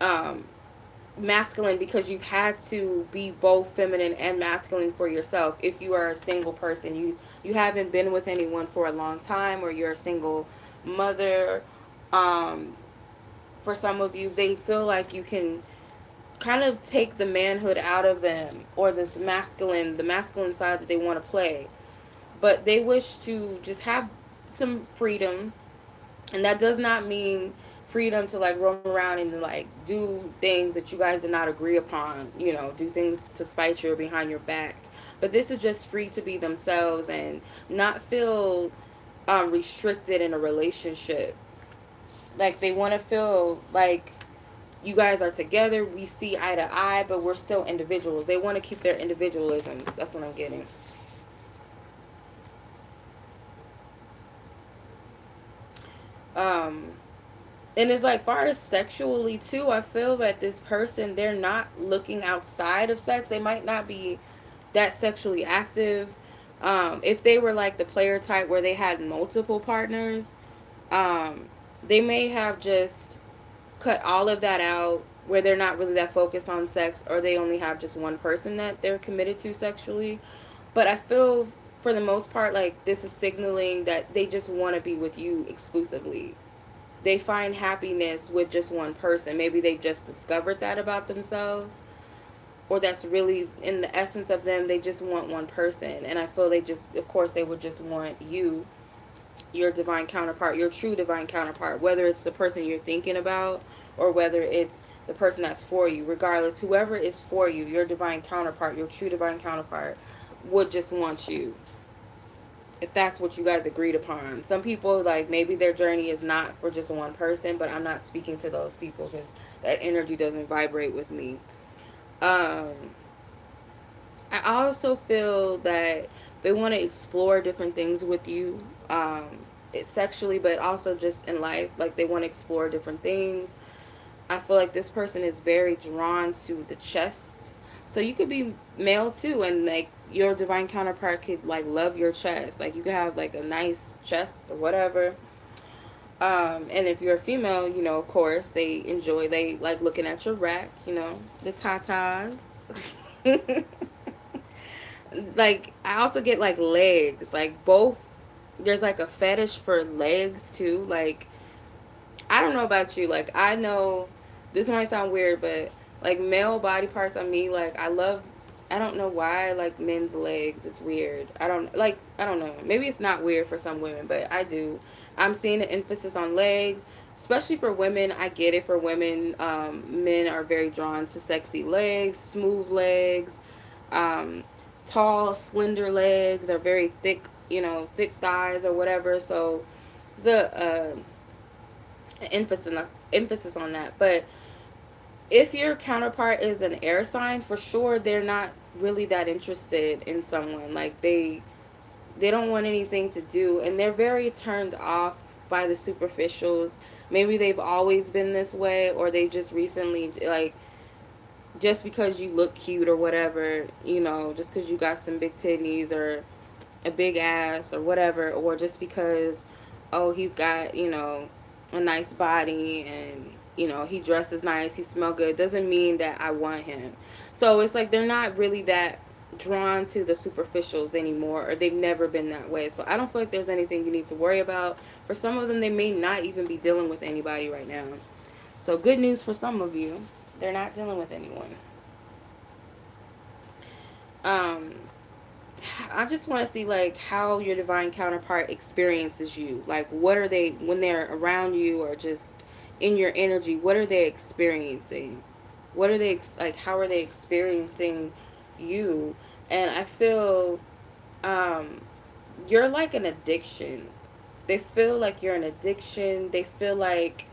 um, masculine, because you've had to be both feminine and masculine for yourself. If you are a single person, you haven't been with anyone for a long time, or you're a single mother, um, for some of you, they feel like you can kind of take the manhood out of them, or the masculine side that they want to play. But they wish to just have some freedom. And that does not mean freedom to like roam around and like do things that you guys did not agree upon, do things to spite you or behind your back. But this is just free to be themselves and not feel restricted in a relationship. Like they want to feel like you guys are together, we see eye to eye, but we're still individuals. They want to keep their individualism. That's what I'm getting. Um, and it's like far as sexually too, I feel that this person, they're not looking outside of sex. They might not be that sexually active. If they were like the player type where they had multiple partners, um, they may have just cut all of that out, where they're not really that focused on sex, or they only have just one person that they're committed to sexually. But I feel for the most part like this is signaling that they just want to be with you exclusively. They find happiness with just one person. Maybe they've just discovered that about themselves, or that's really in the essence of them. They just want one person. And I feel they just, of course, they would just want you, your divine counterpart, your true divine counterpart, whether it's the person you're thinking about, or whether it's the person that's for you. Regardless, whoever is for you, your divine counterpart, your true divine counterpart, would just want you, if that's what you guys agreed upon. Some people, like, maybe their journey is not for just one person, but I'm not speaking to those people because that energy doesn't vibrate with me. Um, I also feel that they want to explore different things with you, sexually, but also just in life. Like, they want to explore different things. I feel like this person is very drawn to the chest So you could be male too, and like your divine counterpart could like love your chest. Like you could have like a nice chest or whatever. And if you're a female, you know, of course, they like looking at your rack, you know, the tatas. Like, I also get like legs, like both. There's like a fetish for legs too. Like, I don't know about you. Like, I know this might sound weird, but like male body parts on me, like, I love. I don't know why I like men's legs. It's weird. I don't know. Maybe it's not weird for some women, but I do. I'm seeing an emphasis on legs, especially for women. I get it for women. Men are very drawn to sexy legs, smooth legs, um, tall, slender legs, are very thick, you know, thick thighs or whatever. So the emphasis on that. But if your counterpart is an air sign, for sure they're not really that interested in someone. Like they don't want anything to do, and they're very turned off by the superficials. Maybe they've always been this way, or they just recently, like, just because you look cute or whatever, you know, just because you got some big titties or a big ass or whatever, or just because, oh, he's got, you know, a nice body and, you know, he dresses nice, he smell good, doesn't mean that I want him. So it's like they're not really that drawn to the superficials anymore, or they've never been that way. So I don't feel like there's anything you need to worry about. For some of them, they may not even be dealing with anybody right now. So good news for some of you, they're not dealing with anyone. um I just want to see like how your divine counterpart experiences you. Like, what are they when they're around you or just in your energy? What are they experiencing? What are they like? How are they experiencing you? And I feel um, you're like an addiction. They feel like you're an addiction. They feel like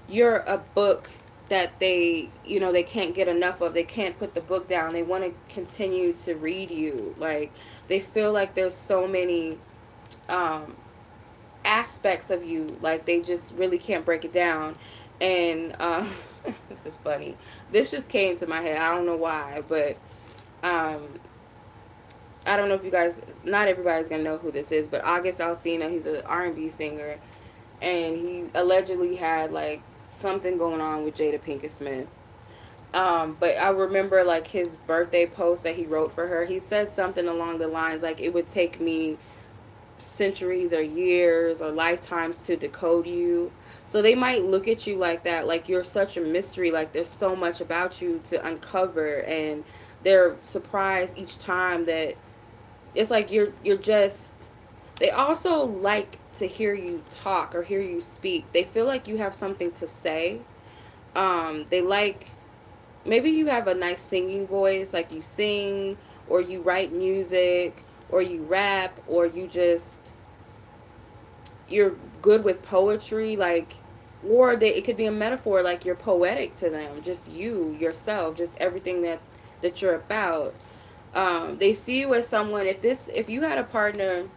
you're a book that they, you know, they can't get enough of. They can't put the book down. They want to continue to read you. Like, they feel like there's so many um aspects of you, like they just really can't break it down. And this is funny, this just came to my head, I don't know why, but um I don't know if you guys, not everybody's gonna know who this is, but August Alsina, he's an R&B singer, and he allegedly had like something going on with Jada Pinkett Smith. But I remember like his birthday post that he wrote for her. He said something along the lines like, it would take me centuries or years or lifetimes to decode you. So they might look at you like that, like you're such a mystery, like there's so much about you to uncover, and they're surprised each time that it's like you're just, they also like to hear you talk or hear you speak. They feel like you have something to say. They like, maybe you have a nice singing voice, like you sing or you write music or you rap or you just, you're good with poetry, like, or they, it could be a metaphor, like you're poetic to them, just you yourself, just everything that you're about. They see you as someone, if you had a partner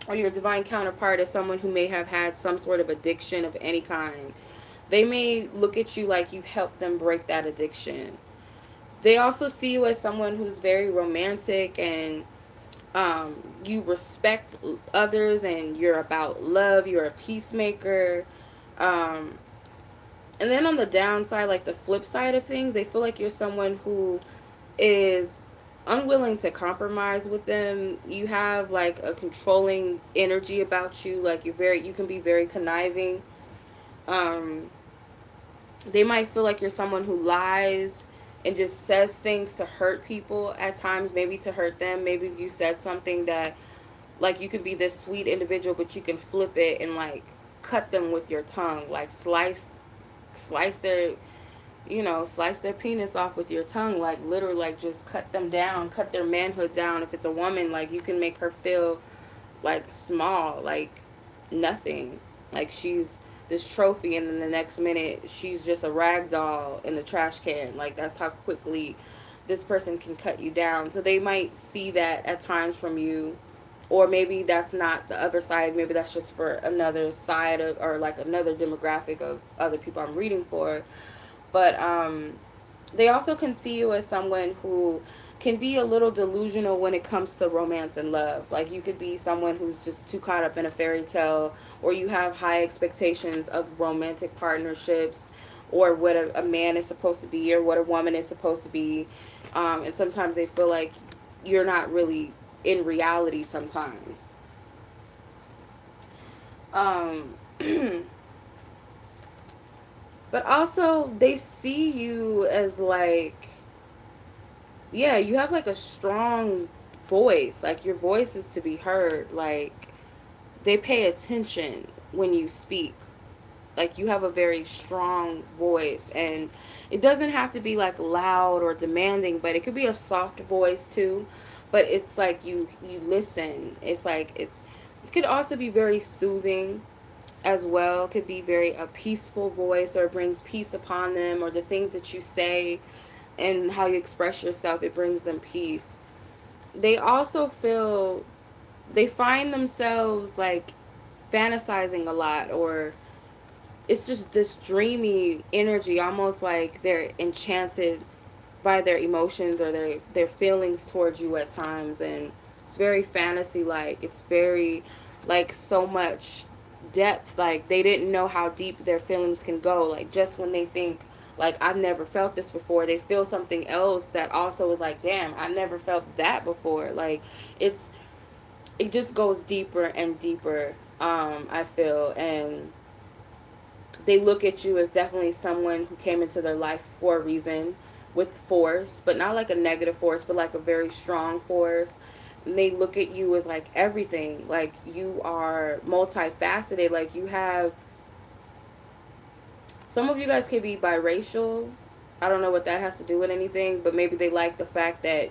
or your divine counterpart is someone who may have had some sort of addiction of any kind, they may look at you like you've helped them break that addiction. They also see you as someone who's very romantic, and um, you respect others, and you're about love, you're a peacemaker. um, and then on the downside, like the flip side of things, they feel like you're someone who is unwilling to compromise with them. You have like a controlling energy about you, like you can be very conniving. um, they might feel like you're someone who lies and just says things to hurt people at times, maybe to hurt them. Maybe if you said something that, like, you can be this sweet individual, but you can flip it and like cut them with your tongue, like slice their, you know, slice their penis off with your tongue, like literally, like just cut them down, cut their manhood down. If it's a woman, like you can make her feel like small, like nothing, like she's this trophy, and then the next minute she's just a rag doll in the trash can. Like, that's how quickly this person can cut you down. So they might see that at times from you, or maybe that's not the other side, maybe that's just for another side of, or like another demographic of other people I'm reading for. But They also can see you as someone who can be a little delusional when it comes to romance and love. Like you could be someone who's just too caught up in a fairy tale, or you have high expectations of romantic partnerships, or what a man is supposed to be, or what a woman is supposed to be. And sometimes they feel like you're not really in reality sometimes. Um, but also they see you as like, yeah, you have like a strong voice. Like your voice is to be heard. Like they pay attention when you speak. Like you have a very strong voice, and it doesn't have to be like loud or demanding, but it could be a soft voice too. But it's like you listen. It's like it could also be very soothing as well. It could be very a peaceful voice, or it brings peace upon them, or the things that you say and how you express yourself, it brings them peace. They also feel, they find themselves like fantasizing a lot, or it's just this dreamy energy, almost like they're enchanted by their emotions or their feelings towards you at times. And it's very fantasy like, it's very like so much depth. Like they didn't know how deep their feelings can go. Like just when they think like I've never felt this before, they feel something else that also is like, damn, I've never felt that before. Like it's, it just goes deeper and deeper. I feel. And they look at you as definitely someone who came into their life for a reason, with force, but not like a negative force, but like a very strong force. And they look at you as like everything. Like you are multifaceted. Like you have, some of you guys could be biracial. I don't know what that has to do with anything, but maybe they like the fact that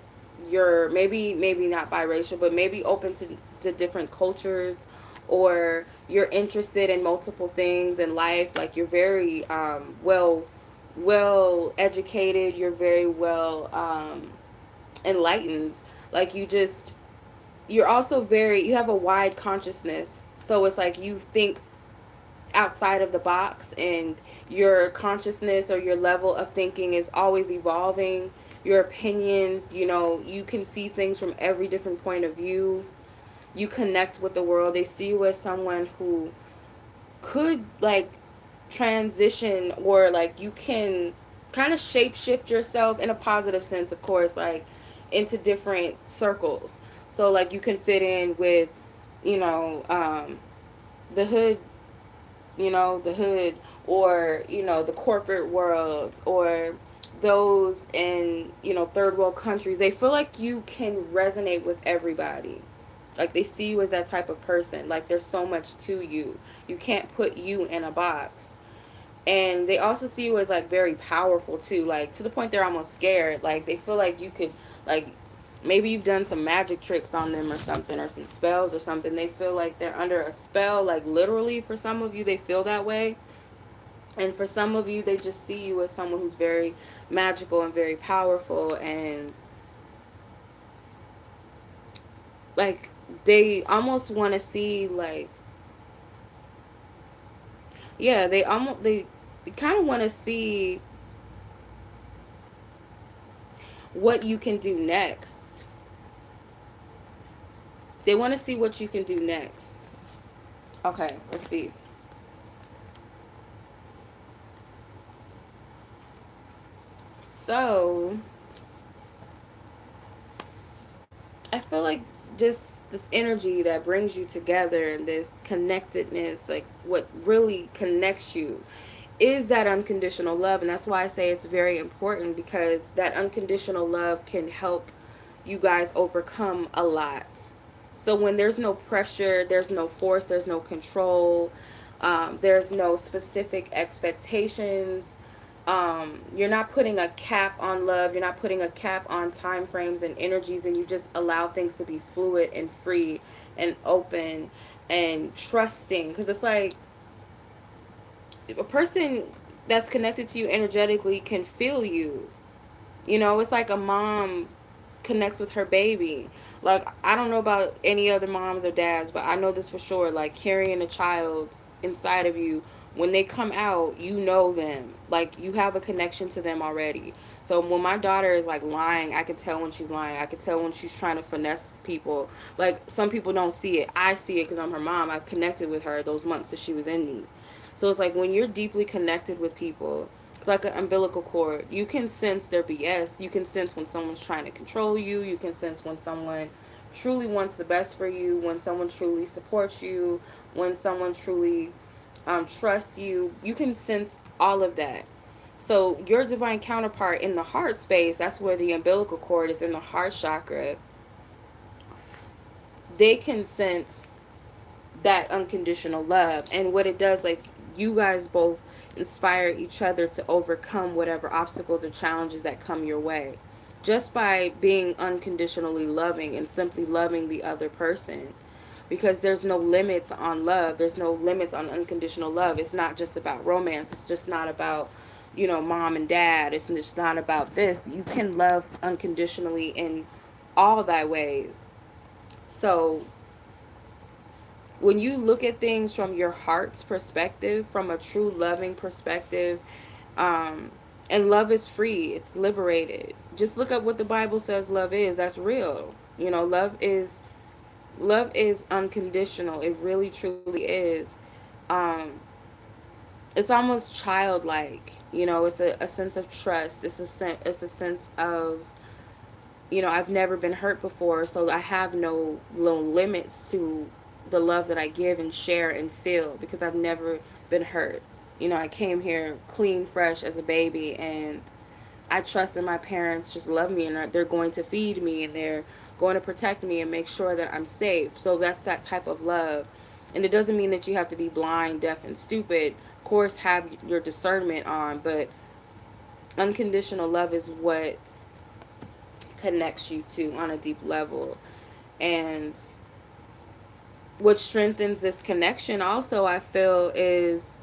you're maybe not biracial, but maybe open to different cultures, or you're interested in multiple things in life. Like you're very well educated, you're very well enlightened. Like you just, you're also very, you have a wide consciousness. So it's like you think outside of the box, and your consciousness or your level of thinking is always evolving. Your opinions, you know, you can see things from every different point of view. You connect with the world. They see you as someone who could like transition, or like you can kind of shape shift yourself in a positive sense, of course, like into different circles. So like you can fit in with, you know, the hood, the hood, or the corporate world, or those in third world countries. They feel like you can resonate with everybody. Like they see you as that type of person. Like there's so much to you, you can't put you in a box. And they also see you as like very powerful too, like to the point they're almost scared. Like they feel like you could, like, maybe you've done some magic tricks on them or something, or some spells or something. They feel like they're under a spell. Like literally, for some of you they feel that way. And for some of you they just see you as someone who's very magical and very powerful. And like they almost want to see, like, yeah, they kind of want to see what you can do next. They want to see what you can do next. Okay, let's see. So I feel like just this energy that brings you together, and this connectedness, like what really connects you, is that unconditional love. And that's why I say it's very important, because that unconditional love can help you guys overcome a lot. So when there's no pressure, there's no force, there's no control, there's no specific expectations. You're not putting a cap on love. You're not putting a cap on time frames and energies, and you just allow things to be fluid and free and open and trusting. Because it's like a person that's connected to you energetically can feel you. It's like a mom connects with her baby. Like, I don't know about any other moms or dads, but I know this for sure. Like, carrying a child inside of you when they come out, you know them. Like, you have a connection to them already. So when my daughter is like lying, I can tell when she's lying. I can tell when she's trying to finesse people. Like, some people don't see it. I see it because I'm her mom. I've connected with her those months that she was in me. So it's like, when you're deeply connected with people, it's like an umbilical cord. You can sense their BS. You can sense when someone's trying to control you. You can sense when someone truly wants the best for you, when someone truly supports you, when someone truly trusts you. You can sense all of that. So your divine counterpart in the heart space, that's where the umbilical cord is, in the heart chakra. They can sense that unconditional love, and what it does, like, you guys both inspire each other to overcome whatever obstacles or challenges that come your way, just by being unconditionally loving and simply loving the other person. Because there's no limits on love, there's no limits on unconditional love. It's not just about romance, it's just not about, mom and dad. It's just not about this. You can love unconditionally in all thy ways. So when you look at things from your heart's perspective, from a true loving perspective, um, and love is free, it's liberated. Just look up what the Bible says love is. That's real. Love is unconditional. It really truly is. Um, it's almost childlike. It's a sense of trust. It's a sense of, I've never been hurt before, so I have no limits to the love that I give and share and feel, because I've never been hurt. I came here clean, fresh as a baby, and I trust that my parents just love me, and they're going to feed me, and they're going to protect me and make sure that I'm safe. So that's that type of love. And it doesn't mean that you have to be blind, deaf, and stupid. Of course, have your discernment on, but unconditional love is what connects you to on a deep level. And what strengthens this connection also, I feel, is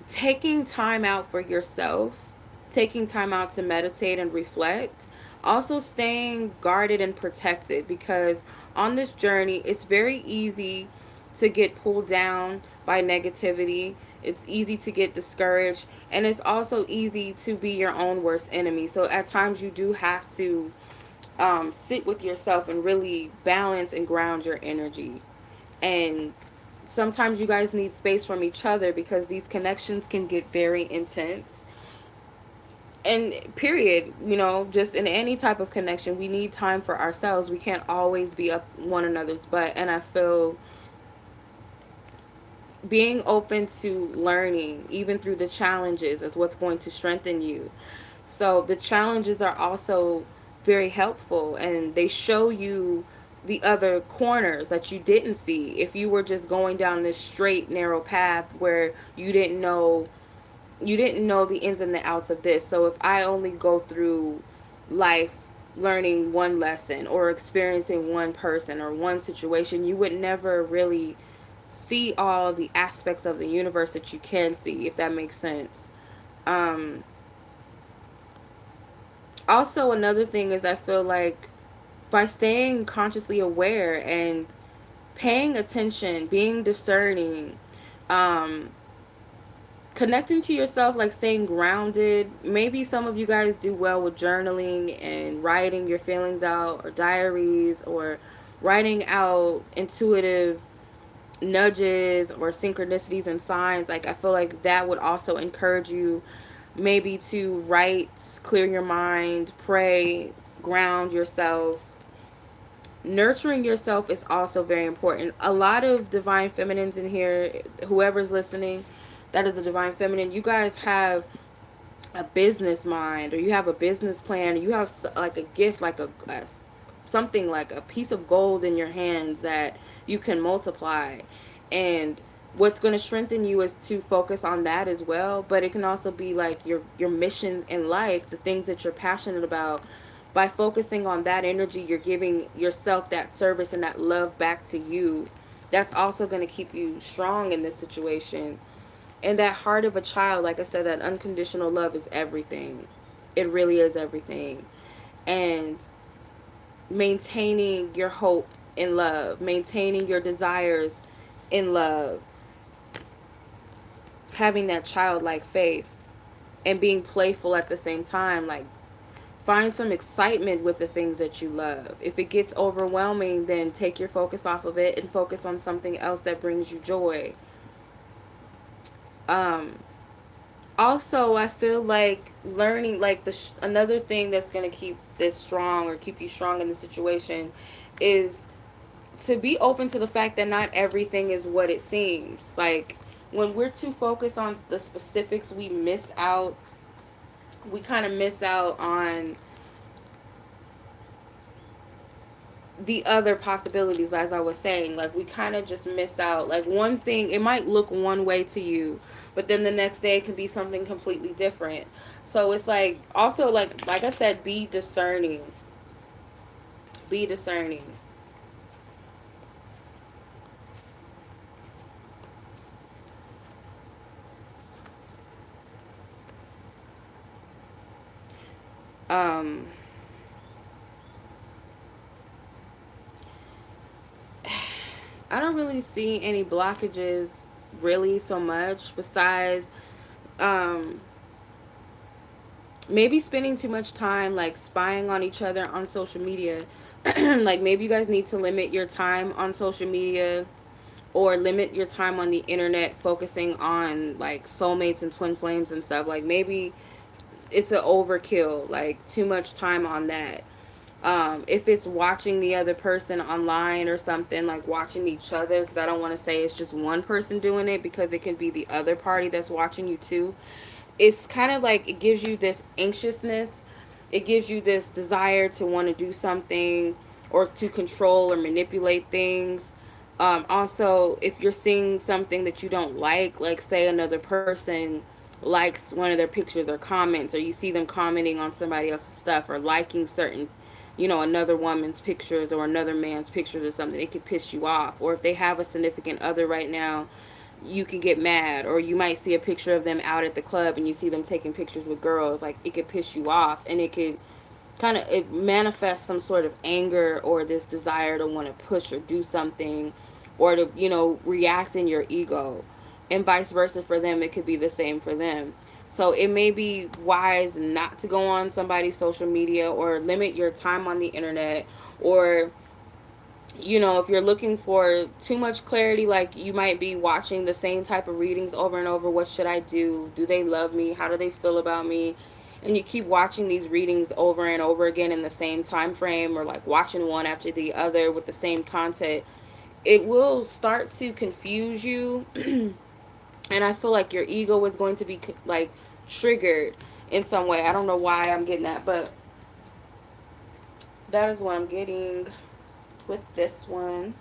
taking time out for yourself, taking time out to meditate and reflect, also staying guarded and protected, because on this journey, it's very easy to get pulled down by negativity. It's easy to get discouraged, and it's also easy to be your own worst enemy. So at times you do have to sit with yourself and really balance and ground your energy. And sometimes you guys need space from each other, because these connections can get very intense. And period, just in any type of connection, we need time for ourselves. We can't always be up one another's butt. And I feel being open to learning, even through the challenges, is what's going to strengthen you. So the challenges are also very helpful, and they show you the other corners that you didn't see if you were just going down this straight narrow path where you didn't know the ins and the outs of this. So if I only go through life learning one lesson or experiencing one person or one situation, you would never really see all the aspects of the universe that you can see, if that makes sense. Um, Also, another thing is, I feel like by staying consciously aware and paying attention, being discerning, um, connecting to yourself, like staying grounded. Maybe some of you guys do well with journaling and writing your feelings out, or diaries, or writing out intuitive nudges or synchronicities and signs. Like, I feel like that would also encourage you maybe to write, clear your mind, pray, ground yourself. Nurturing yourself is also very important. A lot of divine feminines in here, whoever's listening, that is a divine feminine, you guys have a business mind, or you have a business plan, or you have like a gift, like a something, like a piece of gold in your hands that you can multiply. And what's going to strengthen you is to focus on that as well. But it can also be like your mission in life, the things that you're passionate about. By focusing on that energy, you're giving yourself that service and that love back to you. That's also going to keep you strong in this situation. And that heart of a child, like I said, that unconditional love is everything. It really is everything. And maintaining your hope in love, maintaining your desires in love, having that childlike faith and being playful at the same time. Like, find some excitement with the things that you love. If it gets overwhelming, then take your focus off of it and focus on something else that brings you joy. Um, Also, I feel like learning, like another thing that's gonna keep this strong or keep you strong in the situation, is to be open to the fact that not everything is what it seems. Like, when we're too focused on the specifics, we miss out. We kind of miss out on the other possibilities, as I was saying. Like, we kind of just miss out. Like, one thing, it might look one way to you, but then the next day it can be something completely different. So it's like, also, like I said, be discerning. Be discerning. um I don't really see any blockages, really, so much, besides um maybe spending too much time like spying on each other on social media. Like, maybe you guys need to limit your time on social media, or limit your time on the internet focusing on like soulmates and twin flames and stuff. Like, maybe it's an overkill, like too much time on that. If it's watching the other person online or something, like watching each other, because I don't want to say it's just one person doing it, because it can be the other party that's watching you too. It's kind of like, it gives you this anxiousness, it gives you this desire to want to do something, or to control or manipulate things. Also, if you're seeing something that you don't like say another person likes one of their pictures or comments, or you see them commenting on somebody else's stuff, or liking certain, another woman's pictures or another man's pictures or something, it could piss you off. Or if they have a significant other right now, you can get mad. Or you might see a picture of them out at the club and you see them taking pictures with girls. Like, it could piss you off, and it could kind of, it manifests some sort of anger or this desire to want to push or do something, or to, react in your ego. And vice versa for them, it could be the same for them. So it may be wise not to go on somebody's social media, or limit your time on the internet. Or, if you're looking for too much clarity, like, you might be watching the same type of readings over and over. What should I do? Do they love me? How do they feel about me? And you keep watching these readings over and over again in the same time frame, or like watching one after the other with the same content. It will start to confuse you. And I feel like your ego is going to be like triggered in some way. I don't know why I'm getting that, but that is what I'm getting with this one.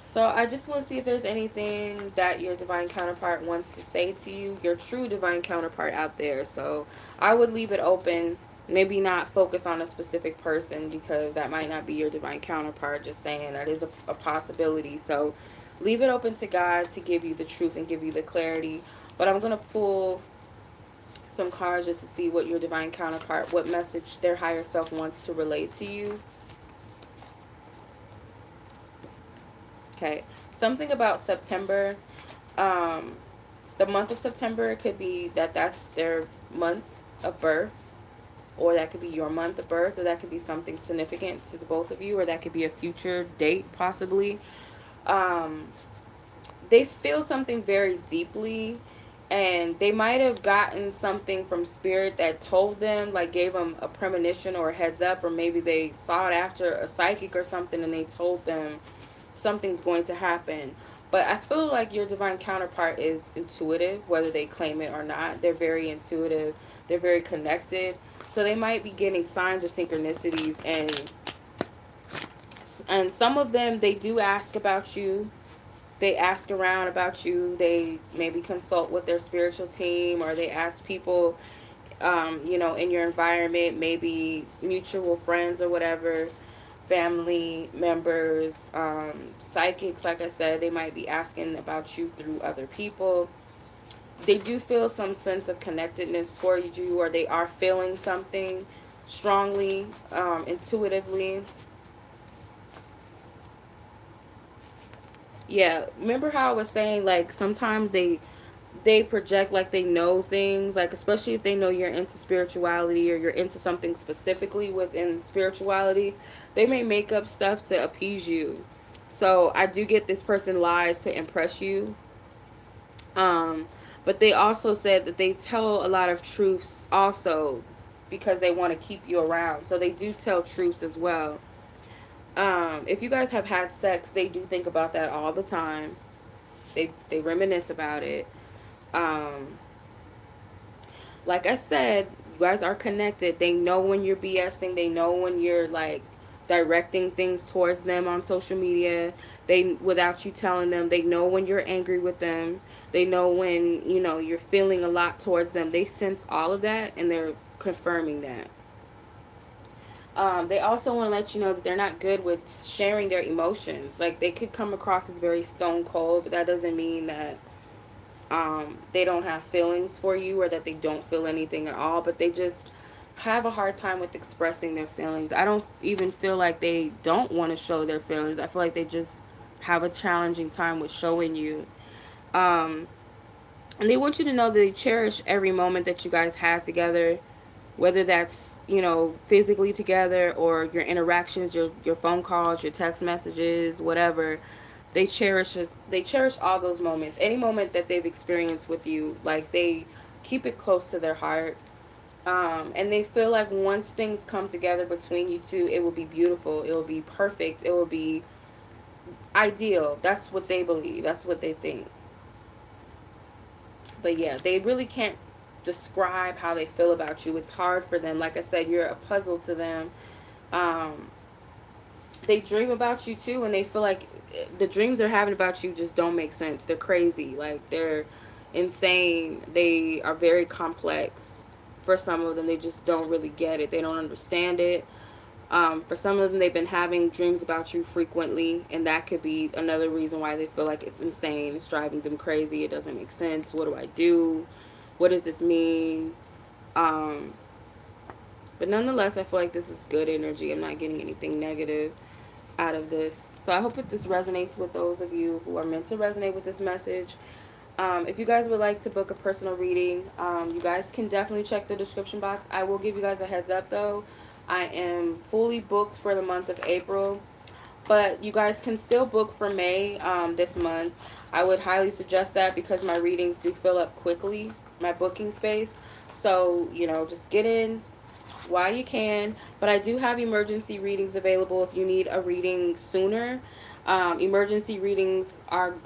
So I just want to see if there's anything that your divine counterpart wants to say to you, your true divine counterpart out there. So I would leave it open. Maybe not focus on a specific person, because that might not be your divine counterpart. Just saying, that is a possibility. So leave it open to God to give you the truth and give you the clarity. But I'm going to pull some cards just to see what your divine counterpart, what message their higher self wants to relate to you. Okay, something about September. Um, the month of September, it could be that that's their month of birth, or that could be your month of birth, or that could be something significant to the both of you, or that could be a future date, possibly. Um, they feel something very deeply, and they might have gotten something from spirit that told them, like gave them a premonition or a heads up, or maybe they saw it after a psychic or something and they told them something's going to happen. But I feel like your divine counterpart is intuitive, whether they claim it or not. They're very intuitive. They're very connected. So they might be getting signs or synchronicities, and some of them, they do ask about you. They ask around about you. They maybe consult with their spiritual team, or they ask people, in your environment, maybe mutual friends or whatever, family members, psychics. Like I said, they might be asking about you through other people. They do feel some sense of connectedness toward you, or they are feeling something strongly, intuitively. Yeah, remember how I was saying, like, sometimes they project like they know things, like especially if they know you're into spirituality or you're into something specifically within spirituality, they may make up stuff to appease you. So I do get this person lies to impress you. um but they also said that they tell a lot of truths also because they want to keep you around, so they do tell truths as well. If you guys have had sex, they do think about that all the time. They reminisce about it. um like I said, you guys are connected. They know when you're BSing. They know when you're like directing things towards them on social media. They, without you telling them, they know when you're angry with them. They know when, you're feeling a lot towards them. They sense all of that and they're confirming that. They also want to let you know that they're not good with sharing their emotions. Like they could come across as very stone cold, but that doesn't mean that they don't have feelings for you or that they don't feel anything at all, but they just have a hard time with expressing their feelings. I don't even feel like they don't want to show their feelings. I feel like they just have a challenging time with showing you. Um, and they want you to know that they cherish every moment that you guys have together, whether that's, physically together or your interactions, your phone calls, your text messages, whatever. They cherish all those moments. Any moment that they've experienced with you, like they keep it close to their heart. And they feel like once things come together between you two, it will be beautiful. It will be perfect. It will be ideal. That's what they believe. That's what they think. But yeah, they really can't describe how they feel about you. It's hard for them. Like I said, you're a puzzle to them. Um, they dream about you too, and they feel like the dreams they're having about you just don't make sense. They're crazy. Like they're insane. They are very complex. For some of them, they just don't really get it. They don't understand it. For some of them, they've been having dreams about you frequently, and that could be another reason why they feel like it's insane. It's driving them crazy. It doesn't make sense. What do I do? What does this mean? Um, but nonetheless, I feel like this is good energy. I'm not getting anything negative out of this. So I hope that this resonates with those of you who are meant to resonate with this message. If you guys would like to book a personal reading, you guys can definitely check the description box. I will give you guys a heads up though. I am fully booked for the month of April, but you guys can still book for May this month. I would highly suggest that because my readings do fill up quickly, my booking space. So, just get in while you can. But I do have emergency readings available if you need a reading sooner. Emergency readings are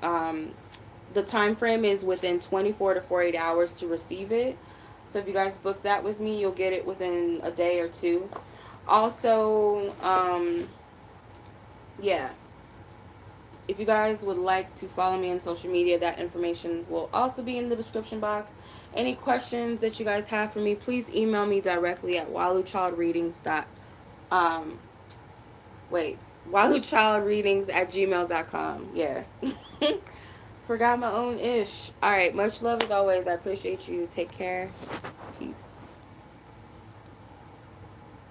the time frame is within 24 to 48 hours to receive it. So if you guys book that with me, you'll get it within a day or two. Also, yeah, if you guys would like to follow me on social media, that information will also be in the description box. Any questions that you guys have for me, please email me directly at waluchildreadings. Um, wait, waluchildreadings@gmail.com. Yeah. Forgot my own ish. All right. Much love as always. I appreciate you. Take care. Peace.